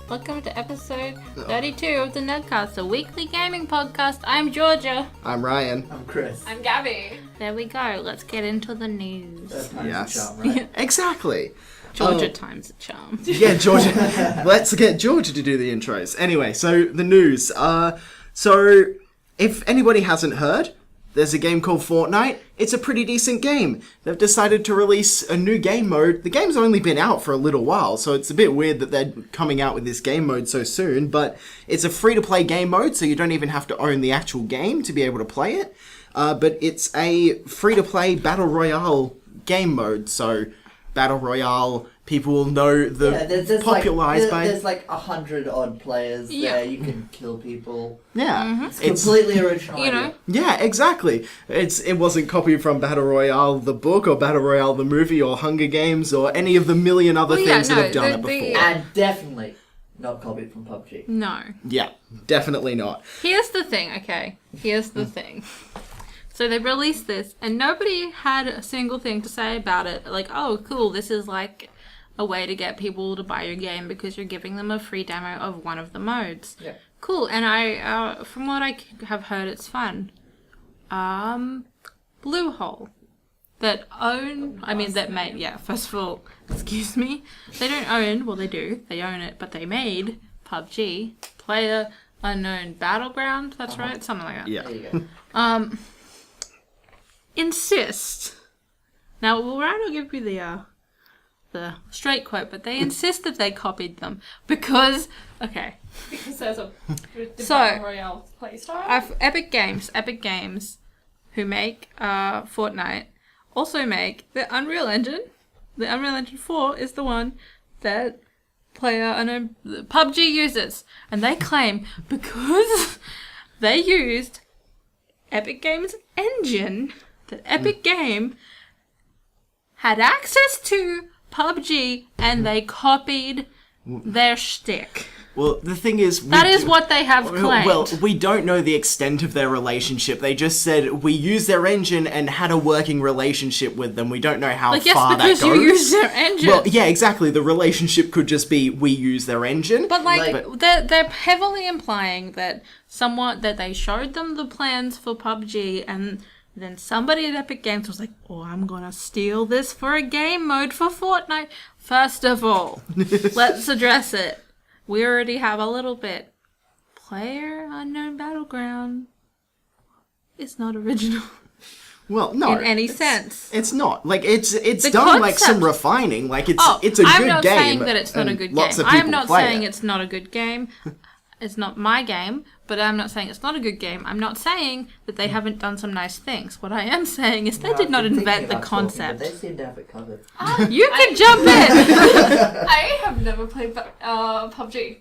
Welcome to episode 32 of the Nuggcast, a weekly gaming podcast. I'm Georgia. I'm Ryan. I'm Chris. I'm Gabby. There we go. Let's get into the news. Yes. Charm, right? Exactly. Georgia times a charm. Yeah, Georgia. Let's get Georgia to do the intros. Anyway, so the news. So if anybody hasn't heard, there's a game called Fortnite. It's a pretty decent game. They've decided to release a new game mode. The game's only been out for a little while, so it's a bit weird that they're coming out with this game mode so soon, but it's a free-to-play game mode, so you don't even have to own the actual game to be able to play it. But it's a free-to-play Battle Royale game mode, so Battle Royale, people will know the popularized by... There's like 100 odd players there. You can kill people. Yeah. It's completely original. You know? Yeah, exactly. It wasn't copied from Battle Royale the book or Battle Royale the movie or Hunger Games or any of the million other things that have done it before. And definitely not copied from PUBG. No. Yeah, definitely not. Here's the thing, okay? Here's the thing. So they released this, and nobody had a single thing to say about it. Like, oh, cool, this is like a way to get people to buy your game because you're giving them a free demo of one of the modes. Yeah. Cool, and I, from what I have heard, it's fun. Bluehole. That first of all, excuse me, they don't own, well they do, they own it, but they made PUBG, Player Unknown Battleground, that's right, something like that. Yeah. There you go. Insist. Now, Ryan will give you the straight quote, but they insist that they copied them because, okay. Because there's a So, Battle Royale playstyle. Epic Games, who make Fortnite, also make the Unreal Engine. The Unreal Engine 4 is the one that PUBG uses, and they claim because they used Epic Games engine, that Epic Game had access to PUBG and they copied their shtick. Well, the thing is... That is what they have claimed. Well, we don't know the extent of their relationship. They just said we use their engine and had a working relationship with them. We don't know how far that goes. Because you use their engine. Well, yeah, exactly. The relationship could just be we use their engine. But they're heavily implying that they showed them the plans for PUBG and then somebody at Epic Games was like, oh, I'm gonna steal this for a game mode for Fortnite. First of all, let's address it. We already have a little bit. Player Unknown Battleground is not original. Well, no. In any sense. It's not. Like, it's The done concept. like some refining. Like, it's a good game. I'm not saying that it's not a good game. I'm not saying it. it's not a good game. It's not my game, but I'm not saying it's not a good game. I'm not saying that they haven't done some nice things. What I am saying is they did not invent the concept. They seem to have it covered. You can jump in! I have never played PUBG.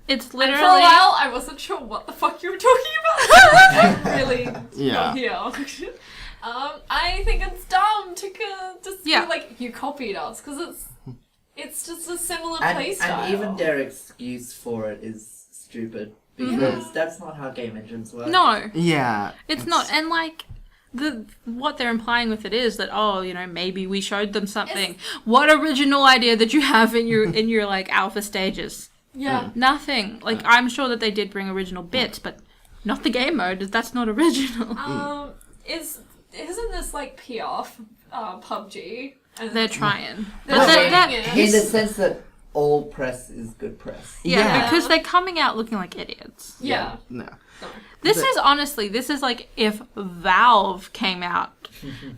It's And literally... for a while, I wasn't sure what the fuck you were talking about. I really Yeah. not here. I think it's dumb to just be like, you copied us, because it's just a similar playstyle. And even their excuse for it is stupid. Because that's not how game engines work. No. Yeah. It's not. And, like, what they're implying with it is that, oh, you know, maybe we showed them something. What original idea did you have in your like, alpha stages? Yeah. Nothing. Like, I'm sure that they did bring original bits, but not the game mode. That's not original. Isn't this, like, PR for PUBG? And They're trying. In the sense that all press is good press. Yeah, because they're coming out looking like idiots. Yeah. No. This is like if Valve came out.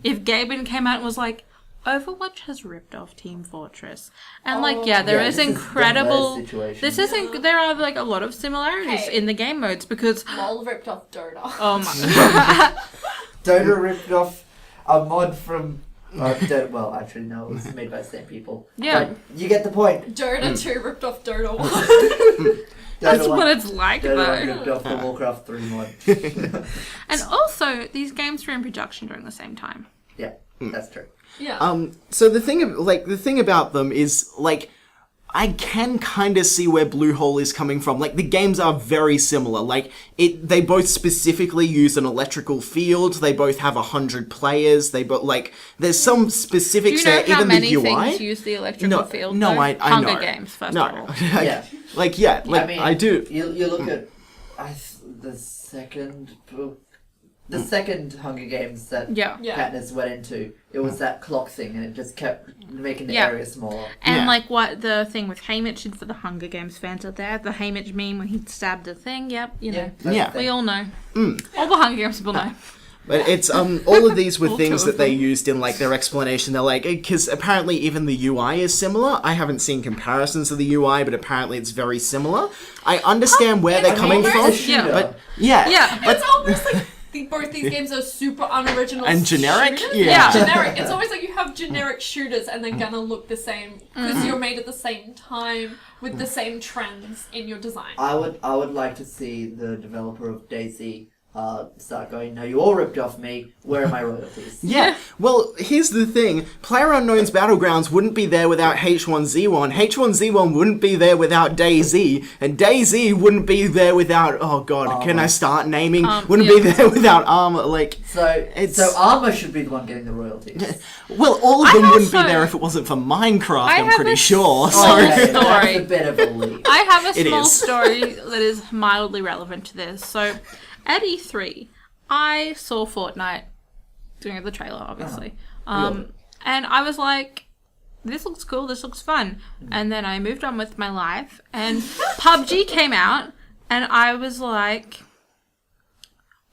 If Gaben came out and was like, Overwatch has ripped off Team Fortress. And there is incredible... There are like a lot of similarities in the game modes because... LOL ripped off Dota. Oh my... Dota ripped off a mod from... well, actually, no, it was made by the same people. Yeah. But you get the point. Dota 2 ripped off Dota 1. That's what it's like, Dota 1 though. ripped off the Warcraft 3 mod. And also, these games were in production during the same time. Yeah, that's true. Yeah. So the thing about them is, like, I can kind of see where Bluehole is coming from. Like, the games are very similar. Like, they both specifically use an electrical field. They both have 100 players. They both, like, there's some specifics Do you know there. how Even many the UI. things use the electrical field? No, though? I Hunger know. Games, first no. of all. Yeah. I do. You look at the second Hunger Games that Yeah. Katniss went into. It was that clock thing, and it just kept making the Yeah. area smaller. And Yeah. like what the thing with Haymitch, and for the Hunger Games fans out there, the Haymitch meme when he stabbed the thing, yep, you know. that's Yeah. the We thing. all know. All the Hunger Games people know. But it's all of these were All things two that of they them. used in like their explanation. They're like, because apparently even the UI is similar. I haven't seen comparisons of the UI, but apparently it's very similar. I understand where they're coming from, almost- Yeah. but yeah, Yeah. but It's almost like both these games are super unoriginal And generic? shooters. Yeah. Generic. It's always like you have generic shooters and they're gonna look the same because you're made at the same time with the same trends in your design. I would like to see the developer of DayZ start going, no, you all ripped off me, where are my royalties? yeah. Well, here's the thing: PlayerUnknown's Battlegrounds wouldn't be there without H1Z1. H1Z1 wouldn't be there without DayZ, and DayZ wouldn't be there without. Oh God, can I start naming? Wouldn't be there without Armor. Like, So Armor should be the one getting the royalties. well, all of them wouldn't be also- there if it wasn't for Minecraft. I I'm have pretty a sure. Oh, So. yeah. That's Story. a bit of a leap. I have a It small is. story that is mildly relevant to this. So, at E3, I saw Fortnite doing the trailer, obviously. And I was like, this looks cool, this looks fun. And then I moved on with my life, and PUBG came out, and I was like,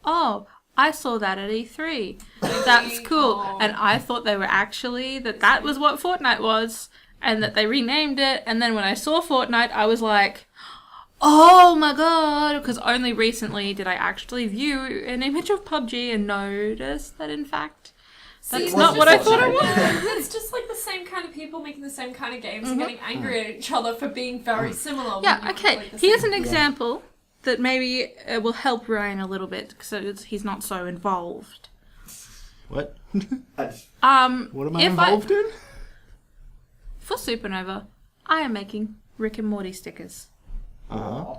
oh, I saw that at E3. That's cool. And I thought they were actually, that was what Fortnite was, and that they renamed it. And then when I saw Fortnite, I was like, oh my god, because only recently did I actually view an image of PUBG and notice that in fact that's it's not just what I Fortnite. thought it was. Yeah, it's just like the same kind of people making the same kind of games and getting angry at each other for being very similar. when Yeah, you okay. like the Here's same- an example that maybe will help Ryan a little bit because he's not so involved. What? What What am I involved in? For Supernova, I am making Rick and Morty stickers. Uh-huh.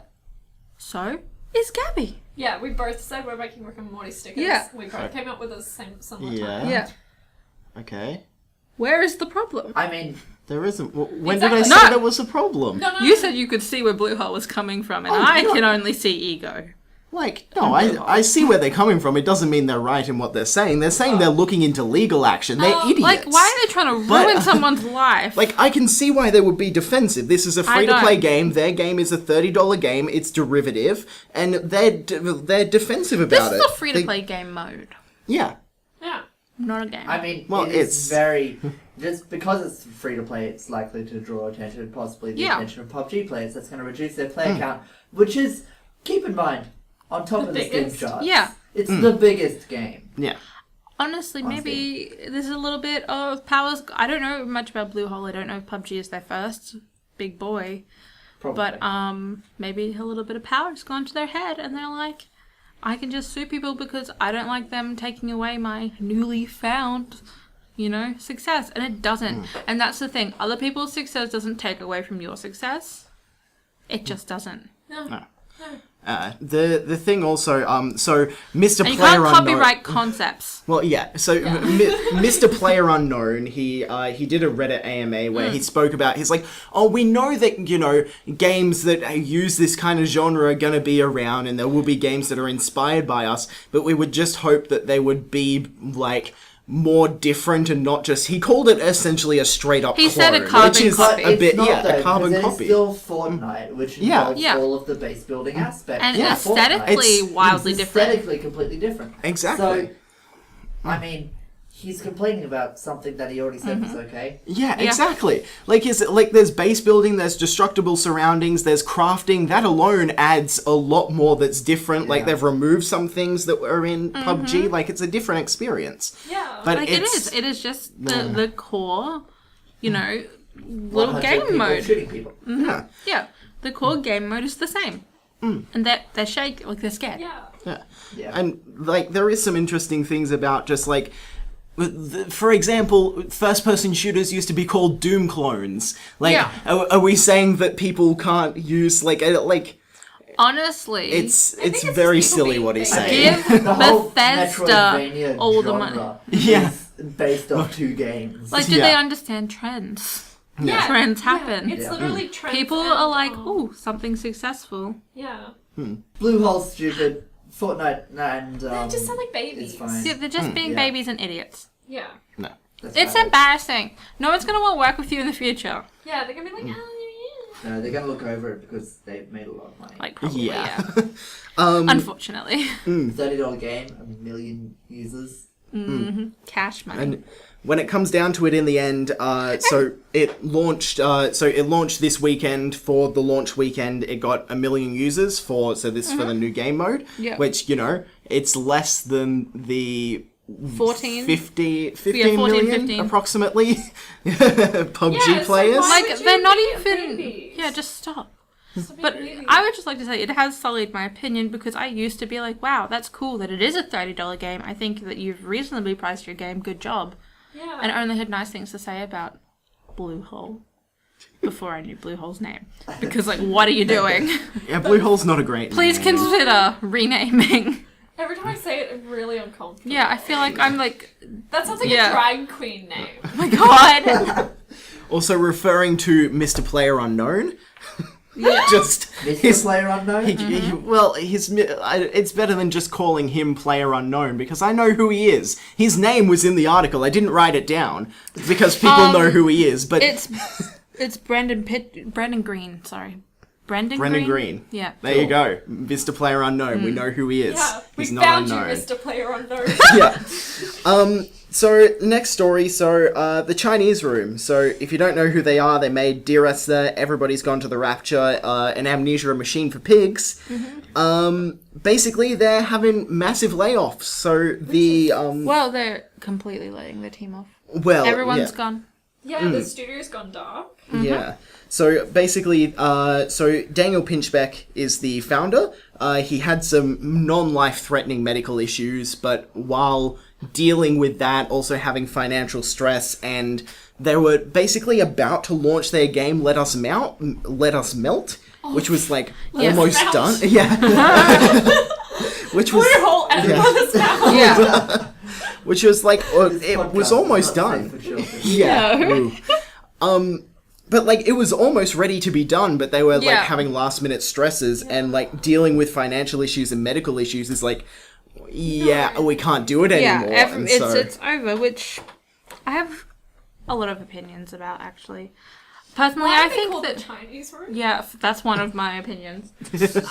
So is Gabby. Yeah, we both said we're making Rick and Morty stickers. Yeah. We both came up with the same similar Yeah. time. Yeah. Okay. Where is the problem? I mean, There isn't. When did I Exactly. say No. there was a problem? No, You said you could see where Bluehole was coming from, and I can only see ego. Like, no, I see where they're coming from. It doesn't mean they're right in what they're saying. They're saying they're looking into legal action. They're idiots. Like, why are they trying to But- ruin someone's life? Like, I can see why they would be defensive. This is a free-to-play know. game. Their game is a $30 game. It's derivative, and they're defensive this about is it. a free-to-play game mode, Yeah. Yeah. not a game. I mean, Well, it's very just because it's free to play. It's likely to draw attention, possibly the Yeah. attention of PUBG players. That's going to reduce their player count, which is, keep in mind, on top of the Steam biggest. charts. Yeah. It's the biggest game. Yeah. Honestly, maybe this is a little bit of powers. I don't know much about Bluehole. I don't know if PUBG is their first big boy, Probably. but maybe a little bit of power's gone to their head, and they're like, I can just sue people because I don't like them taking away my newly found, success, and it doesn't. And that's the thing. Other people's success doesn't take away from your success. It just doesn't. No. The thing also, so Mr. And you Player can't Unknown. copyright concepts. Well, yeah. So Mr. Player Unknown, he did a Reddit AMA where he spoke about. He's like, oh, we know that games that use this kind of genre are gonna be around, and there will be games that are inspired by us, but we would just hope that they would be like more different and not just. He called it essentially a straight up. He clone, said a carbon which is copy. a bit, It's not yeah, though, a carbon because copy. It's still Fortnite, which involves Yeah. all of the base building aspects. And of Fortnite. aesthetically It's wildly different. Aesthetically completely different. Exactly. So, I mean, he's complaining about something that he already said was okay. Yeah, Yeah. exactly. There's base building, there's destructible surroundings, there's crafting. That alone adds a lot more that's different. Like, Yeah. they've removed some things that were in PUBG. Like, it's a different experience. Yeah. But Like it's... it is just the core, little 100 game people mode. shooting people. Yeah. Yeah, the core game mode is the same, and they're shake like they're scared. Yeah. Yeah. Yeah. And, there is some interesting things about just, For example, first-person shooters used to be called Doom clones. Like, Yeah. are we saying that people can't use Honestly, it's it's just very people silly being what he's basic. saying. give The whole Bethesda Metroidvania all the genre money. Yeah. is based off 2 games. Like, do Yeah. they understand trends? Yeah. Trends Yeah, happen. It's literally trends. People and, are like, ooh, something successful. Yeah. Bluehole's stupid. Fortnite and They just sound like babies. it's fine. Yeah, they're just being Yeah. babies and idiots. Yeah. No. That's It's valid. embarrassing. No one's going to want to work with you in the future. Yeah, they're gonna be like, oh, yeah. No, they're gonna look over it because they've made a lot of money. Like, probably, yeah. Um, Unfortunately. $30 game, 1 million users. Cash money. And when it comes down to it, in the end, so it launched. So it launched this weekend. For the launch weekend, it got 1 million users for. So this is for the new game mode, Yeah. which it's less than the 14? 15 14, million 15. approximately PUBG Yeah, so players. why- Like, would you they're not be even... babies? Yeah, just stop. Stop being But babies. I would just like to say, it has sullied my opinion because I used to be like, wow, that's cool that it is a $30 game. I think that you've reasonably priced your game. Good job. Yeah. And I only had nice things to say about Bluehole before I knew Bluehole's name. Because, like, what are you doing? Yeah, Bluehole's not a great Please name. consider renaming. Every time I say it, I'm really uncomfortable. Yeah, I feel like I'm like, That sounds like Yeah. a drag queen name. oh my god. Also referring to Mr. Player Unknown. Yeah. Just Mr. Player Unknown? it's better than just calling him Player Unknown because I know who he is. His name was in the article. I didn't write it down because people know who he is. But It's Brandon Green, sorry. Brendan Green. Yeah. There you go, Mr. Player Unknown. We know who he is. Yeah, we He's not found unknown. you, Mr. Player Unknown. Yeah. So next story. So the Chinese Room. So if you don't know who they are, they made Dear Esther, Everybody's Gone to the Rapture, an Amnesia Machine for Pigs. Basically, they're having massive layoffs. So the Well, they're completely letting their team off. well, Everyone's yeah. gone. Yeah, the studio's gone dark. Yeah. So basically, so Daniel Pinchbeck is the founder. He had some non-life-threatening medical issues, but while dealing with that, also having financial stress, and they were basically about to launch their game, Let Us Melt, which was like almost Melt. done. Yeah. Which was Bluehole and Let Us Melt. Yeah. which was like This it podcast was is almost not done. safe for children. Yeah. No. Ooh. But like it was almost ready to be done, but they were like Yeah. having last minute stresses and like dealing with financial issues and medical issues is like, yeah, we can't do it anymore. And so, it's over, which I have a lot of opinions about, actually. Personally, Why I are they think called that... the Chinese room? Yeah, that's one of my opinions.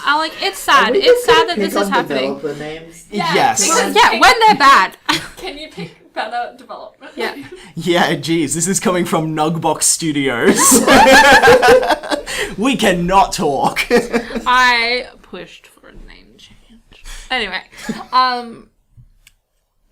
I like, it's Are sad. we It's just sad gonna that this pick is on happening. developer names? Yes. because Yeah, when they're bad. Can you pick better development? Yeah. yeah, geez, this is coming from Nugbox Studios. We cannot talk. I pushed for a name change. Anyway,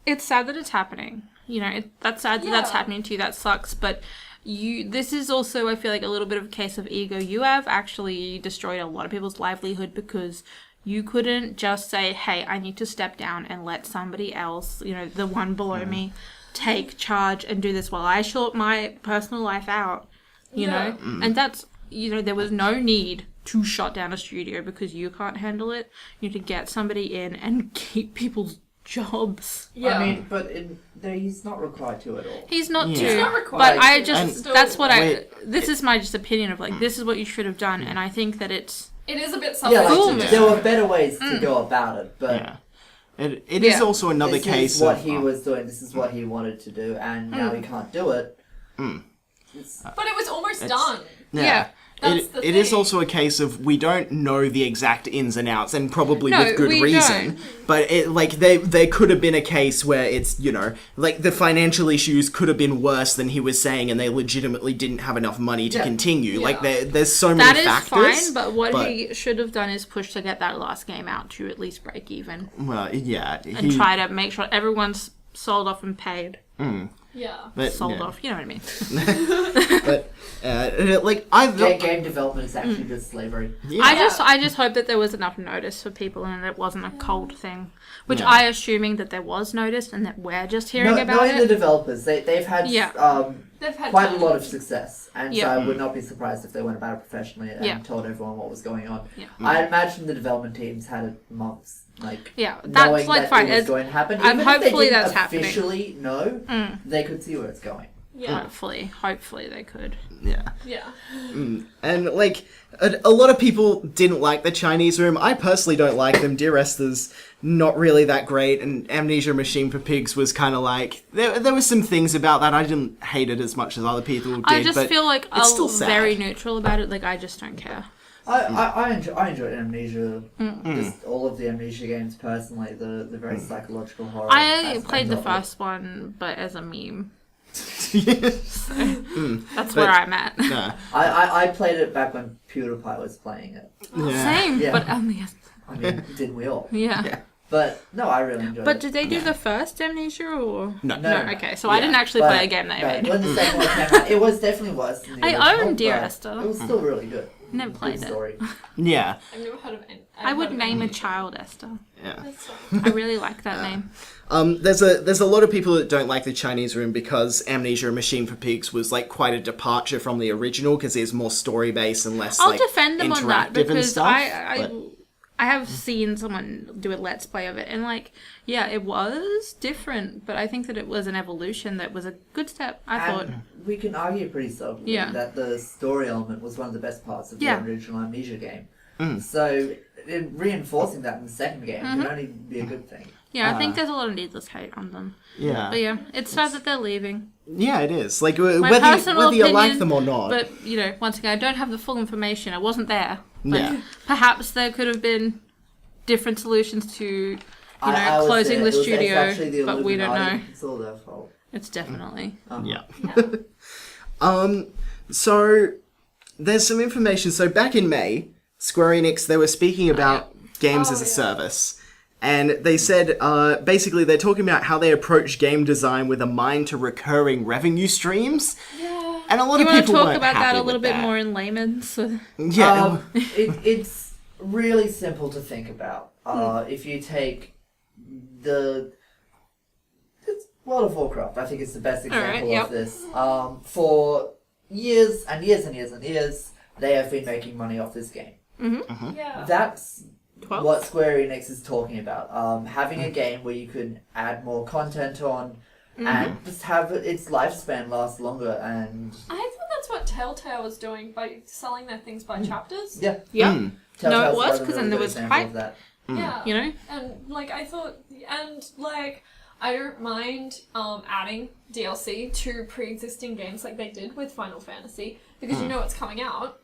it's sad that it's happening. You know, that's sad that that's Yeah. happening to you. That sucks. But this is also, I feel like, a little bit of a case of ego. You have actually destroyed a lot of people's livelihood because you couldn't just say, hey, I need to step down and let somebody else, you know, the one below me, take charge and do this while I sort my personal life out, you know? And that's, you know, there was no need to shut down a studio because you can't handle it. You need to get somebody in and keep people's jobs. Yeah. I mean, but he's not required to at all. He's not Yeah. to. He's not required but I to, just, and still- that's what Wait. this is my just opinion of, like, this is what you should have done. And I think that it's, It is a bit Yeah, selfish. Cool, like, man. there were better ways to go about it, but Yeah. It is Yeah. also another this case is what of he was doing, this is what he wanted to do, and now he can't do it. It's- But it was almost done. yeah. That's the It is thing. also a case of we don't know the exact ins and outs, and probably No, with good we reason. don't. But it like there could have been a case where it's, you know, like the financial issues could have been worse than he was saying, and they legitimately didn't have enough money to Yeah. continue. Yeah. Like there's so That many is factors. fine, but what he should have done is push to get that last game out to at least break even. Well, yeah, And try to make sure everyone's sold off and paid. Yeah. But, sold yeah. off. You know what I mean? But like I've Game development is actually just slavery. yeah. I just hope that there was enough notice for people and it wasn't a cold thing, which Yeah. I assuming that there was notice and that we're just hearing about knowing the it. developers, they've had They've had quite a time. lot of success, and so Yeah. I would not be surprised if they went about it professionally and Yeah. told everyone what was going on. Yeah. I imagine the development teams had it months, like Yeah, knowing that's like that fine. it was It's, going to happen. and Even hopefully if they that's didn't happening. officially know, they could see where it's going. Yeah. hopefully they could. yeah. Yeah. And like a lot of people didn't like the Chinese room. I personally don't like them. Dear Esther's not really that great, and Amnesia Machine for Pigs was kind of like there were some things about that I didn't hate it as much as other people did. I just but feel like it's I'm still sad. very neutral about it. Like I just don't care. I enjoyed Amnesia, just all of the Amnesia games personally. The very psychological horror. I aspect played the of it. first one, but as a meme. That's But- where I'm at. Nah. I played it back when PewDiePie was playing it. Yeah. Same, Yeah. but only I mean, didn't we all? yeah. Yeah. But no, I really enjoyed it. But did they do Yeah. the first Amnesia or? No. No, okay, so I Yeah, didn't actually But, play a game they no, made. when the second one came out, it was definitely worse than the I original, own Dear but Esther. It was still really good. Never Good played it. story. Yeah. I've never heard of any. I would name a child Esther. Yeah. That's fine. I really like that name. There's a lot of people that don't like the Chinese room because Amnesia Machine for Pigs was like quite a departure from the original because it's more story based and less I'll like defend them on that interactive and because stuff. I have seen someone do a let's play of it and like yeah it was different, but I think that it was an evolution that was a good step. I thought. And we can argue pretty solidly Yeah. that the story element was one of the best parts of Yeah. the original Amnesia game. So reinforcing that in the second game can only be a good thing. Yeah, I think there's a lot of needless hate on them. Yeah. But yeah, it's sad that they're leaving. Yeah, it is. Like My whether personal you like opinion, them or not. But you know, once again, I don't have the full information. I wasn't there. But Yeah. perhaps there could have been different solutions to I would closing say the it's studio, actually the but we don't Illuminati. know. It's all their fault. It's definitely. Yeah. Yeah. So there's some information. So back in May, Square Enix, they were speaking about games as a service. And they said, basically, they're talking about how they approach game design with a mind to recurring revenue streams. Yeah. And a lot You of want to people talk weren't about that happy a little with bit that. more in layman's? Yeah. It's really simple to think about. If you take it's World of Warcraft, I think it's the best example yep. of this. For years and years and years and years, they have been making money off this game. Yeah. That's 12? what Square Enix is talking about. Having a game where you can add more content on and just have its lifespan last longer. And I thought that's what Telltale was doing by selling their things by chapters. yeah, Yep. Mm. Telltale's it was, another 'cause then really there good was example hype. of that. Yeah. You know? And like I thought, and like I don't mind adding DLC to pre-existing games like they did with Final Fantasy because you know it's coming out.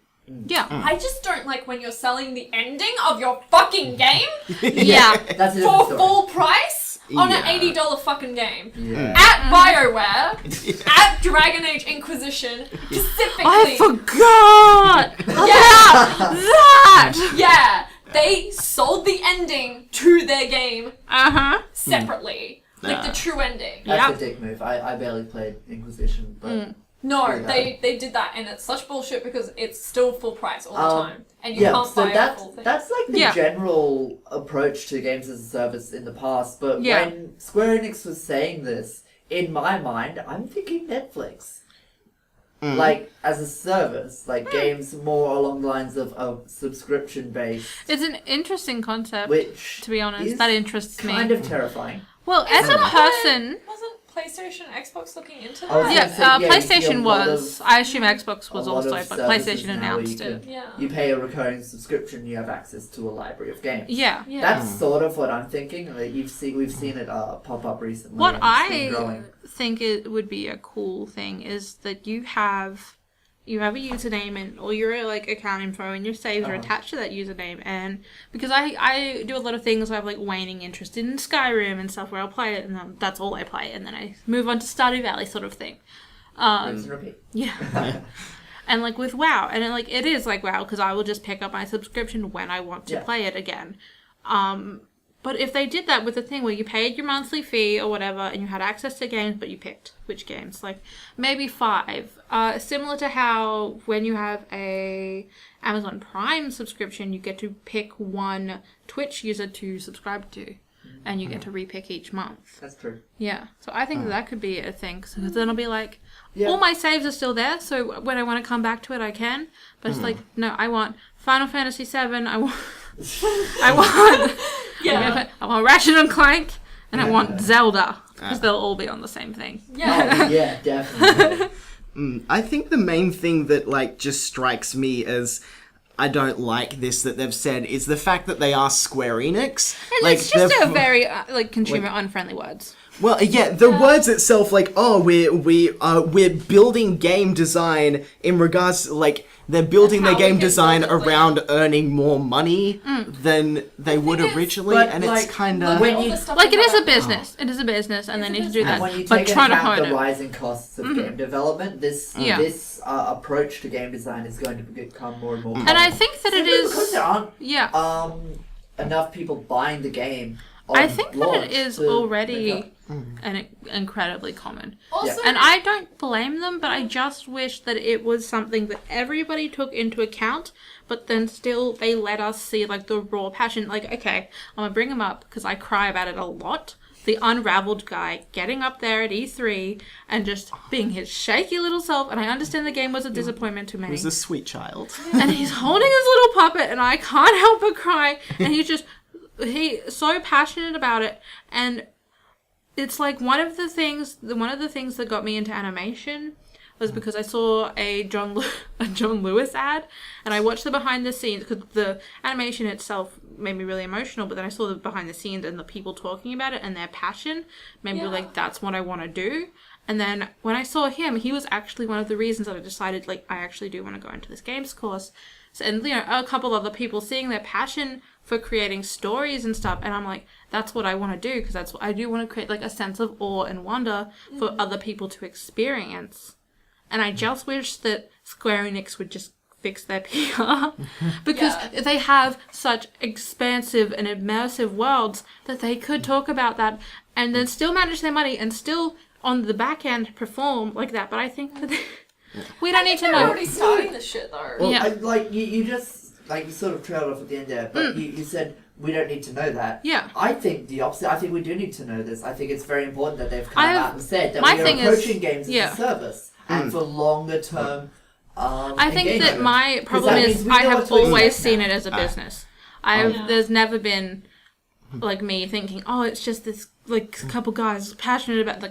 Yeah. I just don't like when you're selling the ending of your fucking game Yeah. That's a different for story. full price on Yeah. an $80 fucking game. Yeah. At BioWare, at Dragon Age Inquisition, specifically. I forgot! Yeah! That! Yeah, they sold the ending to their game Uh-huh. separately. Like the true ending. That's Yep. a dick move. I barely played Inquisition, but No, Yeah. they did that and it's such bullshit because it's still full price all the time. And you yeah. can't So buy a that's full thing. that's like the Yeah. general approach to games as a service in the past. But Yeah. when Square Enix was saying this, in my mind, I'm thinking Netflix. Like as a service, like games more along the lines of subscription based, It's an interesting concept, which to be honest. is That interests me. kind of terrifying. Well, as a Wasn't- person... Wasn't PlayStation and Xbox looking into I was that? Yeah, gonna say, yeah, you see PlayStation a lot was. of- I assume Xbox was a lot also, of but services PlayStation now where announced you it. can- Yeah. You pay a recurring subscription, you have access to a library of games. Yeah. Yeah. That's sort of what I'm thinking. Like we've seen it pop up recently. What and it's been I growing. think it would be a cool thing is that you have a username and all your like account info and your saves are attached to that username. And because I do a lot of things, I have like waning interest in Skyrim and stuff where I'll play it and then that's all I play and then I move on to Stardew Valley sort of thing. Rinse and repeat. Yeah. And like with WoW, and it is like WoW because I will just pick up my subscription when I want to Yeah. play it again. But if they did that with a thing where you paid your monthly fee or whatever and you had access to games, but you picked which games, like maybe 5, similar to how when you have a Amazon Prime subscription, you get to pick one Twitch user to subscribe to. And you get to repick each month. That's true. Yeah. So I think that could be a thing. So then I'll be like, Yeah. all my saves are still there. So when I want to come back to it, I can. But it's like, no, I want Final Fantasy VII. I want, I want Ratchet and Clank, and I want Zelda because they'll all be on the same thing. Yeah. Oh, yeah, definitely. I think the main thing that like just strikes me as I don't like this that they've said is the fact that they are Square Enix. And like, it's just they've- a very consumer unfriendly words. Well, yeah, the words itself, like, oh, we're building game design in regards to, like, they're building And their how we game can design build it around earning more money than they would thing is, originally, but, and like, it's kind look of... when all you- the stuff Like, it is a about- business. It is a business, and they need to do And that. when you But take into try to account hide the it. rising costs of game development, this approach to game design is going to become more and more common. And I think that it Simply because is... there aren't Yeah. enough people buying the game. I on think that launch it is to make already up- incredibly common. Also, And I don't blame them, but I just wish that it was something that everybody took into account, but then still they let us see, like, the raw passion. Like, okay, I'm going to bring him up because I cry about it a lot. The Unraveled guy getting up there at E3 and just being his shaky little self. And I understand the game was a disappointment to many. He was a sweet child. And he's holding his little puppet and I can't help but cry. And he's so passionate about it. And it's like one of the things that got me into animation was because I saw a John Lewis ad, and I watched the behind the scenes because the animation itself made me really emotional. But then I saw the behind the scenes and the people talking about it and their passion made me like, that's what I want to do. And then when I saw him, he was actually one of the reasons that I decided, like, I actually do want to go into this games course. So, and you know, a couple other people seeing their passion for creating stories and stuff, and I'm like, that's what I want to do because that's what I do want to create, like a sense of awe and wonder for other people to experience. And I just wish that Square Enix would just fix their PR because they have such expansive and immersive worlds that they could talk about that and then still manage their money and still on the back end perform like that. But I think that we don't need to they're know. already starting this shit though. Well, Yeah. you just you sort of trailed off at the end there, but you said we don't need to know that. Yeah. I think the opposite. I think we do need to know this. I think it's very important that they've come I have- out and said that my we are thing is- approaching games yeah. as a service and for longer term. I think that engagement. my 'Cause problem that is means we I know have what to always expect seen now. it as a business. Yeah. There's never been like me thinking, oh, it's just this like couple guys passionate about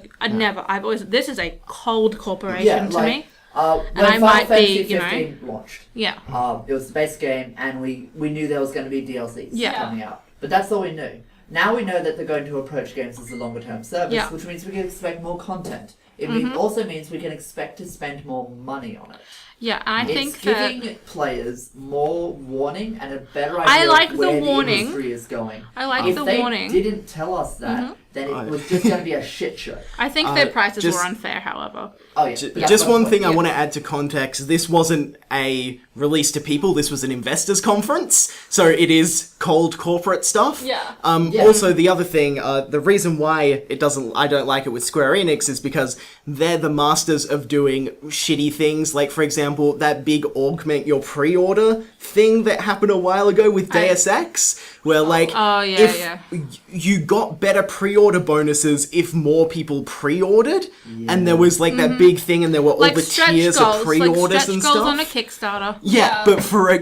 I've always this is a cold corporation to me. When I Final might Fantasy be, you know- 15 launched, Yeah. it was the base game, and we knew there was going to be DLCs Yeah. coming out. But that's all we knew. Now we know that they're going to approach games as a longer term service, Yeah. which means we can expect more content. It also means we can expect to spend more money on it. Yeah, and I It's think that giving players more warning and a better I idea like of the where warning. the industry is going. I like If the they warning. didn't tell us that, then it was just going to be a shit show. I think their prices just- were unfair, however. Oh yeah. Just one thing I Yeah. want to add to context. This wasn't a release to people. This was an investors conference. So it is cold corporate stuff. Yeah. Yeah. Also, the other thing, the reason why I don't like it with Square Enix is because they're the masters of doing shitty things. Like, for example, that big augment your pre-order thing that happened a while ago with Deus Ex, where like, Oh, yeah, if yeah. you got better pre-order bonuses if more people pre-ordered, and there was like that big thing, and there were all Like the stretch tiers goals, of pre-orders like stretch and goals stuff. on a Kickstarter. Yeah, Yeah. but for a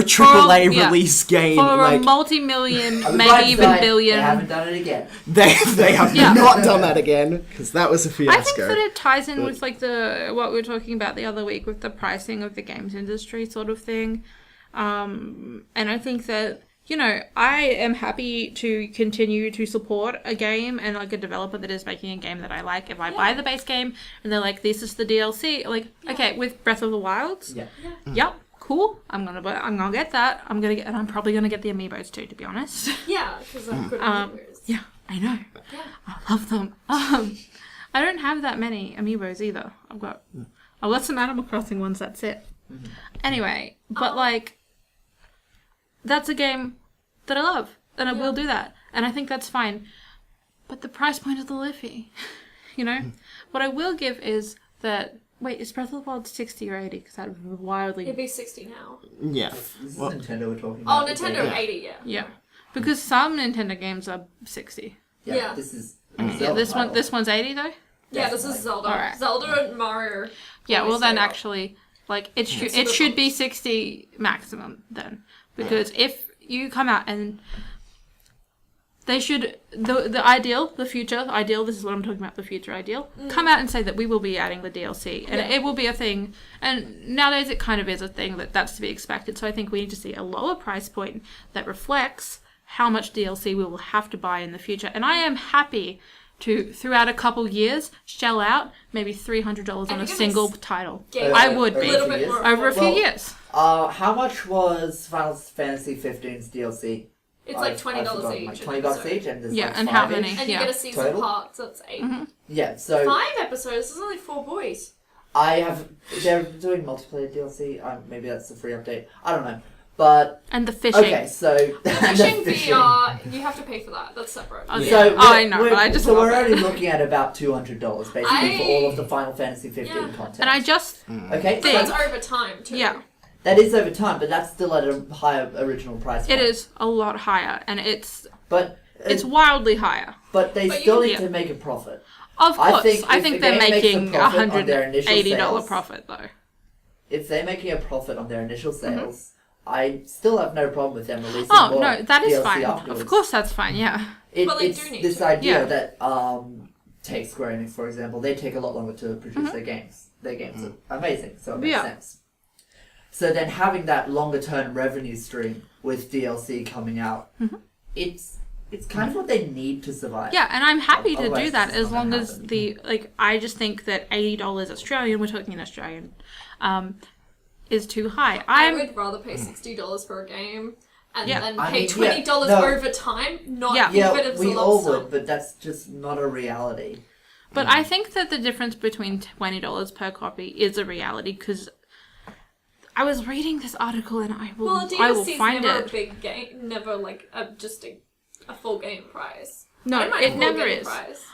AAA yeah. release game, For like a multi-million, I was about maybe to even say, They billion. haven't done it again. they have Yeah. not done that again because that was a I think fiasco. that it ties in with like what we were talking about the other week with the pricing of the games industry sort of thing. And I think that, you know, I am happy to continue to support a game and like a developer that is making a game that I like. If I buy the base game and they're like, this is the DLC, like, okay, with Breath of the Wild, Yeah. yep, cool. I'm gonna get that. And I'm probably gonna get the amiibos too, to be honest. Yeah, because I'm good Um, at amiibos. Yeah, I know. Yeah. I love them. I don't have that many amiibos either. I've got some Animal Crossing ones, that's it. Anyway, but like, that's a game that I love, and I will do that. and I think that's fine. But the price point is the Liffey, you know? What I will give is that... Wait, is Breath of the Wild 60 or 80? Because that would be wildly... It'd be 60 now. Yeah. This is Nintendo we're talking about. Oh, Nintendo 80, yeah. Yeah. Because some Nintendo games are 60. Yeah. This is. Yeah, this one's 80 though? Yeah, this is Zelda. Alright. Zelda and Mario. Yeah, well then straight up. actually, like, it should be 60 maximum then. Because if you come out and... They should, the future ideal, this is what I'm talking about, the future ideal, come out and say that we will be adding the DLC, and it will be a thing, and nowadays it kind of is a thing that's to be expected, so I think we need to see a lower price point that reflects how much DLC we will have to buy in the future, and I am happy to, throughout a couple years, shell out maybe $300 on a single title. I would be, over a few years. How much was Final Fantasy 15's DLC? It's like $20 each. Like $20 each, and there's like and 5 how many? And you get a season Total? part, so it's 8. Yeah, so 5 episodes, there's only 4 boys. they're doing multiplayer DLC. Maybe that's a free update. I don't know, but And the fishing. okay, so Fishing VR, you have to pay for that. That's separate. Oh, yeah. So I know, but I just so love we're it. only looking at about $200 basically for all of the Final Fantasy 15 content. And I just okay, But that's so over time, too. yeah, that is over time, but that's still at a higher original price point. it is a lot higher, and it's But wildly higher. but they But still you- need to make a profit. Of I course, think I if think the they're game makes a making profit on their initial $180 sales- profit though. If they're making a profit on their initial sales, I still have no problem with them releasing Oh more no, that is DLC fine. afterwards. Of course, that's fine. Yeah. But they it's do need this to. idea Yeah. that take Square Enix for example, they take a lot longer to produce their games. Their games are amazing, so it makes Yeah. sense. So then having that longer term revenue stream with DLC coming out, it's kind of what they need to survive. Yeah, and I'm happy to Otherwise do that it's as not long gonna as happen. I just think that $80 Australian, we're talking in Australian, is too high. I would rather pay $60 for a game and Yeah. then I pay mean, $20 no. over time, not Yeah. leave it as a we lump all sum. would, but that's just not a reality. But I think that the difference between $20 per copy is a reality because I was reading this article and I will Well, DLC's find never it. a big game, never like just a full game price. No, I don't mind it full never game is. price.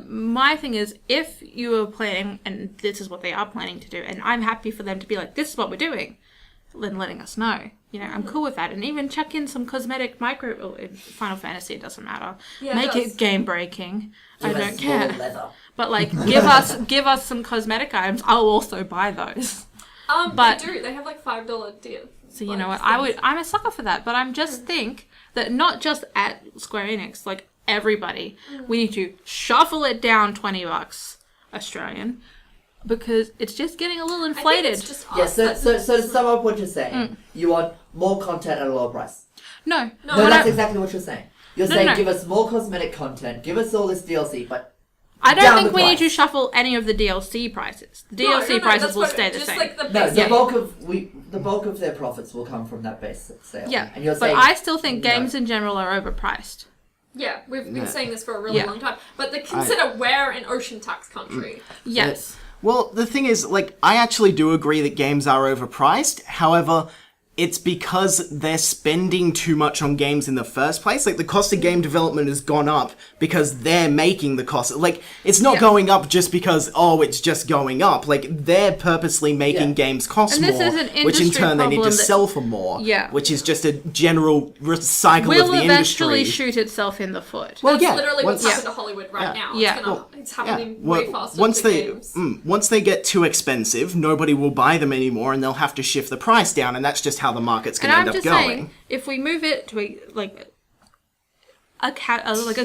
My thing is, if you are planning, and this is what they are planning to do, and I'm happy for them to be like, this is what we're doing, then letting us know. You know, I'm cool with that. And even chuck in some cosmetic in Final Fantasy, it doesn't matter. Yeah, Make it does. it game breaking. I Give us don't more care. leather. But like, give us some cosmetic items. I'll also buy those. But- They do. They have like $5 deal. So you know what? I'm a sucker for that. But I'm just think that not just at Square Enix, like everybody, we need to shuffle it down $20 Australian because it's just getting a little I think inflated. it's just Yeah, us so that- to sum up what you're saying, you want more content at a lower price. No, No, No, what that's I- exactly what you're saying. You're No, saying no. give us more cosmetic content, give us all this DLC, but I don't down think the we need to price. shuffle any of the DLC prices. The No, DLC no, prices that's will what- stay the just same. like the no, basic. the bulk of their profits will come from that base sale. Yeah, and you're but saying I still think no. games in general are overpriced. Yeah, we've been Yeah. saying this for a really Yeah. long time. But they consider we're an ocean tax country. Yes. Well, the thing is, like, I actually do agree that games are overpriced. However, it's because they're spending too much on games in the first place. Like, the cost of game development has gone up because they're making the cost. Like, it's not Yeah. going up just because, oh, it's just going up. Like, they're purposely making Yeah. games cost And this more, is an which in industry turn they need to problem that- sell for more. Yeah. Which is just a general cycle of Will the eventually industry. shoot itself in the foot. Well, That's yeah. literally what's once- happened to Hollywood right now. Yeah. It's, it's happening Well, way faster once than they games. once they get too expensive, nobody will buy them anymore, and they'll have to shift the price down, and that's just how the market's going And to I'm end up just going. saying, if we move it to a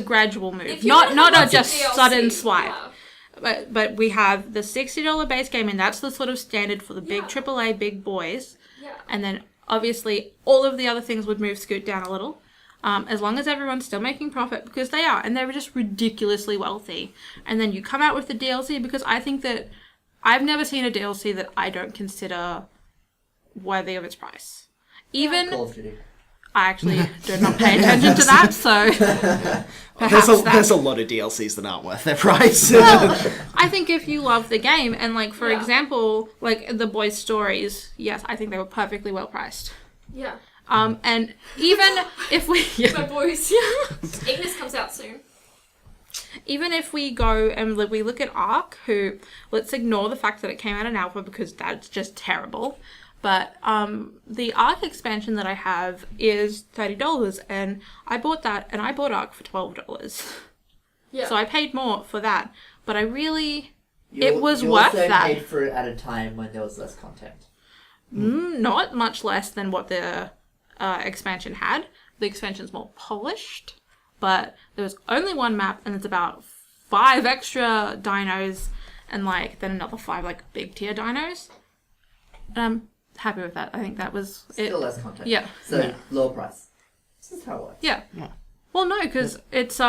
gradual move, If you not wanna not have a lots of just DLC, sudden swipe. yeah. But we have the $60 base game, and that's the sort of standard for the big Yeah. AAA big boys. Yeah. And then obviously all of the other things would scoot down a little, as long as everyone's still making profit, because they are, and they're just ridiculously wealthy. And then you come out with the DLC, because I think that I've never seen a DLC that I don't consider worthy of its price. Even Call of Duty. I actually do not pay attention to that, so perhaps There's a lot of DLCs that aren't worth their price. Well, I think if you love the game, and like for Yeah. example, like the boys' stories, yes, I think they were perfectly well priced. Yeah. And even if we... My boys, yeah. Ignis comes out soon. Even if we go and we look at Ark, who, let's ignore the fact that it came out in alpha because that's just terrible. But the Ark expansion that I have is $30, and I bought that, and I bought Ark for $12. Yeah. So I paid more for that, but I really, You it was you worth also that. paid for it at a time when there was less content. Not much less than what the expansion had. The expansion's more polished, but there was only one map, and it's about 5 extra dinos, and like then another 5 like big tier dinos. And I'm happy with that. I think that was it. Still less content. Yeah. So low price. This is how it works. Yeah. Well, no, because it's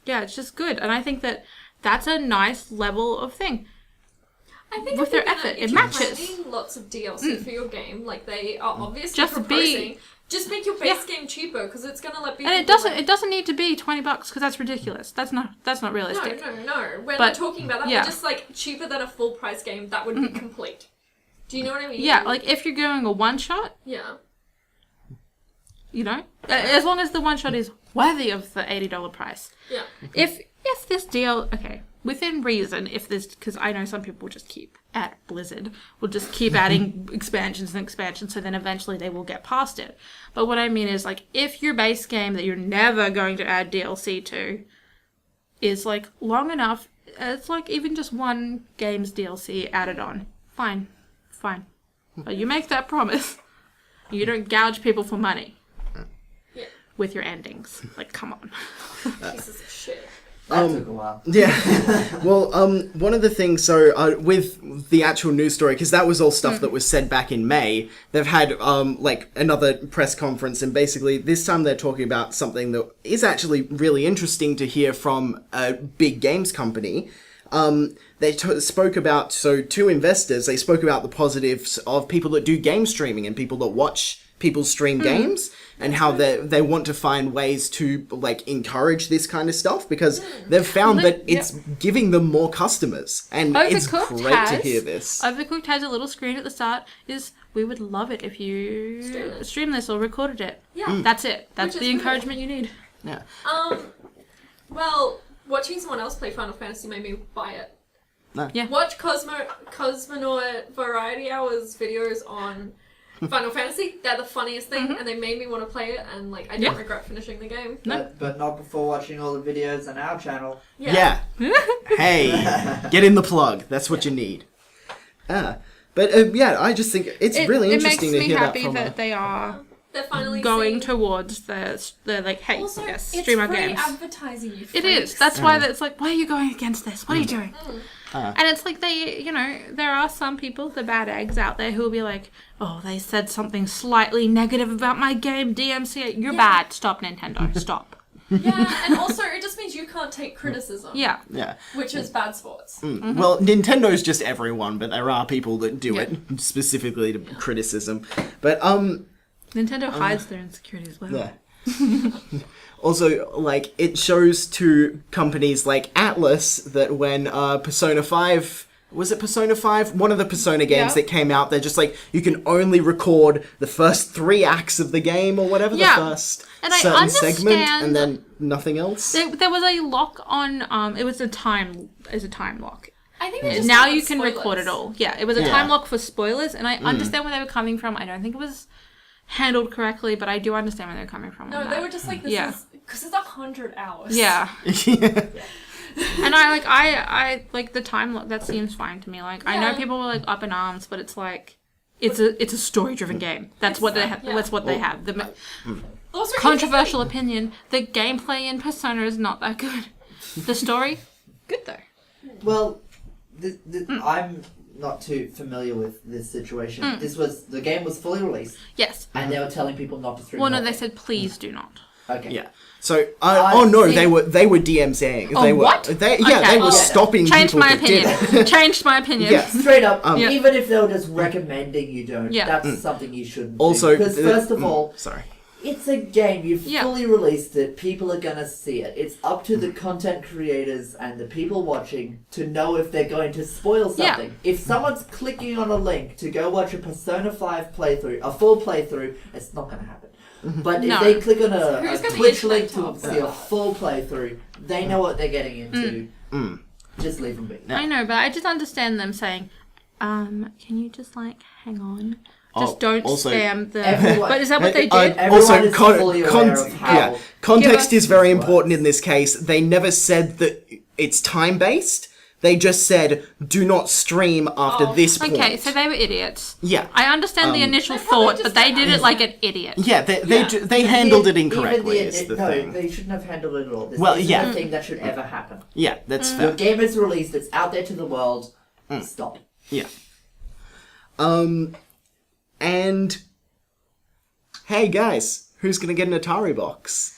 yeah, it's just good, and I think that that's a nice level of thing. I think With if their you're effort, if it you're matches. planning lots of DLC for your game, like they are obviously Just proposing. Just make your base game cheaper because it's gonna let people. And it doesn't need to be $20 because that's ridiculous. That's not realistic. No. We're But, not talking about that. yeah. We're just like cheaper than a full price game that would be complete. Do you know what I mean? Yeah, like if you're going a one shot, Yeah. you know, as long as the one shot is worthy of the $80 price. Yeah. If this deal, okay, within reason, if this, because I know some people just keep at Blizzard will just keep adding expansions and expansions, so then eventually they will get past it. But what I mean is, like, if your base game that you're never going to add DLC to is like long enough, it's like even just one game's DLC added on, fine. But you make that promise, you don't gouge people for money. Yeah. With your endings, like, come on. Pieces of shit. That took a while. Yeah. Well, one of the things, so with the actual news story, because that was all stuff that was said back in May, they've had like another press conference, and basically this time they're talking about something that is actually really interesting to hear from a big games company. They spoke about, so to investors, they spoke about the positives of people that do game streaming and people that watch people stream games, and how they want to find ways to like encourage this kind of stuff, because they've found that it's giving them more customers, and it's great to hear this. Overcooked has a little screen at the start, we would love it if you stream this or recorded it. Yeah. That's it. That's Which the is encouragement you need. Yeah. Well, watching someone else play Final Fantasy made me buy it. No. Yeah. Watch Cosmonaut Variety Hours videos on Final Fantasy. They're the funniest thing, and they made me want to play it, and like I don't regret finishing the game. But not before watching all the videos on our channel. Yeah. Hey, get in the plug. That's what you need. But yeah, I just think it's really interesting to hear that from It makes me happy that they are They're finally going seeing... towards the like, hey, Also, yes, it's stream our free games. advertising, you It freaks. is. That's why it's like, why are you going against this? What are you doing? And it's like there are some people, the bad eggs out there, who will be like, oh, they said something slightly negative about my game, DMC it. You're bad. Stop, Nintendo. Stop. Yeah, and also it just means you can't take criticism. Yeah. Yeah. Which is bad sports. Well, Nintendo's just everyone, but there are people that do it specifically to criticism. But Nintendo hides their insecurity as well. yeah. Also, like, it shows to companies like Atlas that when Persona 5... Was it Persona 5? One of the Persona games that came out, they're just like, you can only record the first 3 acts of the game or whatever, the first and I certain segment, understand and then nothing else. There was a lock on, it was a time lock. I think they just Now wanted you can spoilers. record it all. Yeah, it was a time lock for spoilers, and I understand where they were coming from. I don't think it was handled correctly, but I do understand where they're coming from. No, on they that. were just like, this is... Because it's 100 hours. Yeah. And I like the time lock. That seems fine to me. Like, I know people were like up in arms, but it's like it's a story driven game. That's what they have. That's what they have. The Also, controversial opinion: the gameplay in Persona is not that good. The story, good though. Well, I'm not too familiar with this situation. The game was fully released, Yes. and they were telling people not to stream. Well, no, more. they said please do not. Okay. Yeah. So, they were DMCing. Oh, they were, what? They were stopping Changed people my that did opinion. it. Changed my opinion. Yeah. Straight up, even if they were just recommending you don't, Yeah. that's something you shouldn't Also, do. Because first of all, sorry. It's a game. You've Yeah. fully released it. People are gonna see it. It's up to the content creators and the people watching to know if they're going to spoil Yeah. something. If someone's clicking on a link to go watch a Persona 5 playthrough, a full playthrough, it's not gonna happen. But No. if they click on a Who's gonna Twitch be link to top see a that? full playthrough, they know what they're getting into. Just leave them be. I know, but I just understand them saying, can you just like hang on? Just Oh, don't also- spam the. Everyone- But is that what they Uh, did? Everyone is fully aware of how... context Give is very us- important in this case. They never said that it's time based. They just said, do not stream after Oh, this point. Okay, so they were idiots. Yeah. I understand the initial They probably thought, just but they got did it us. like an idiot. Yeah, Yeah. they handled it Even incorrectly, is the no, thing. they shouldn't have handled it at all. This Well, isn't yeah. a thing that should ever happen. Yeah, that's Your fair. game is released, it's out there to the world. Stop. Yeah. And hey guys, who's gonna get an Atari box?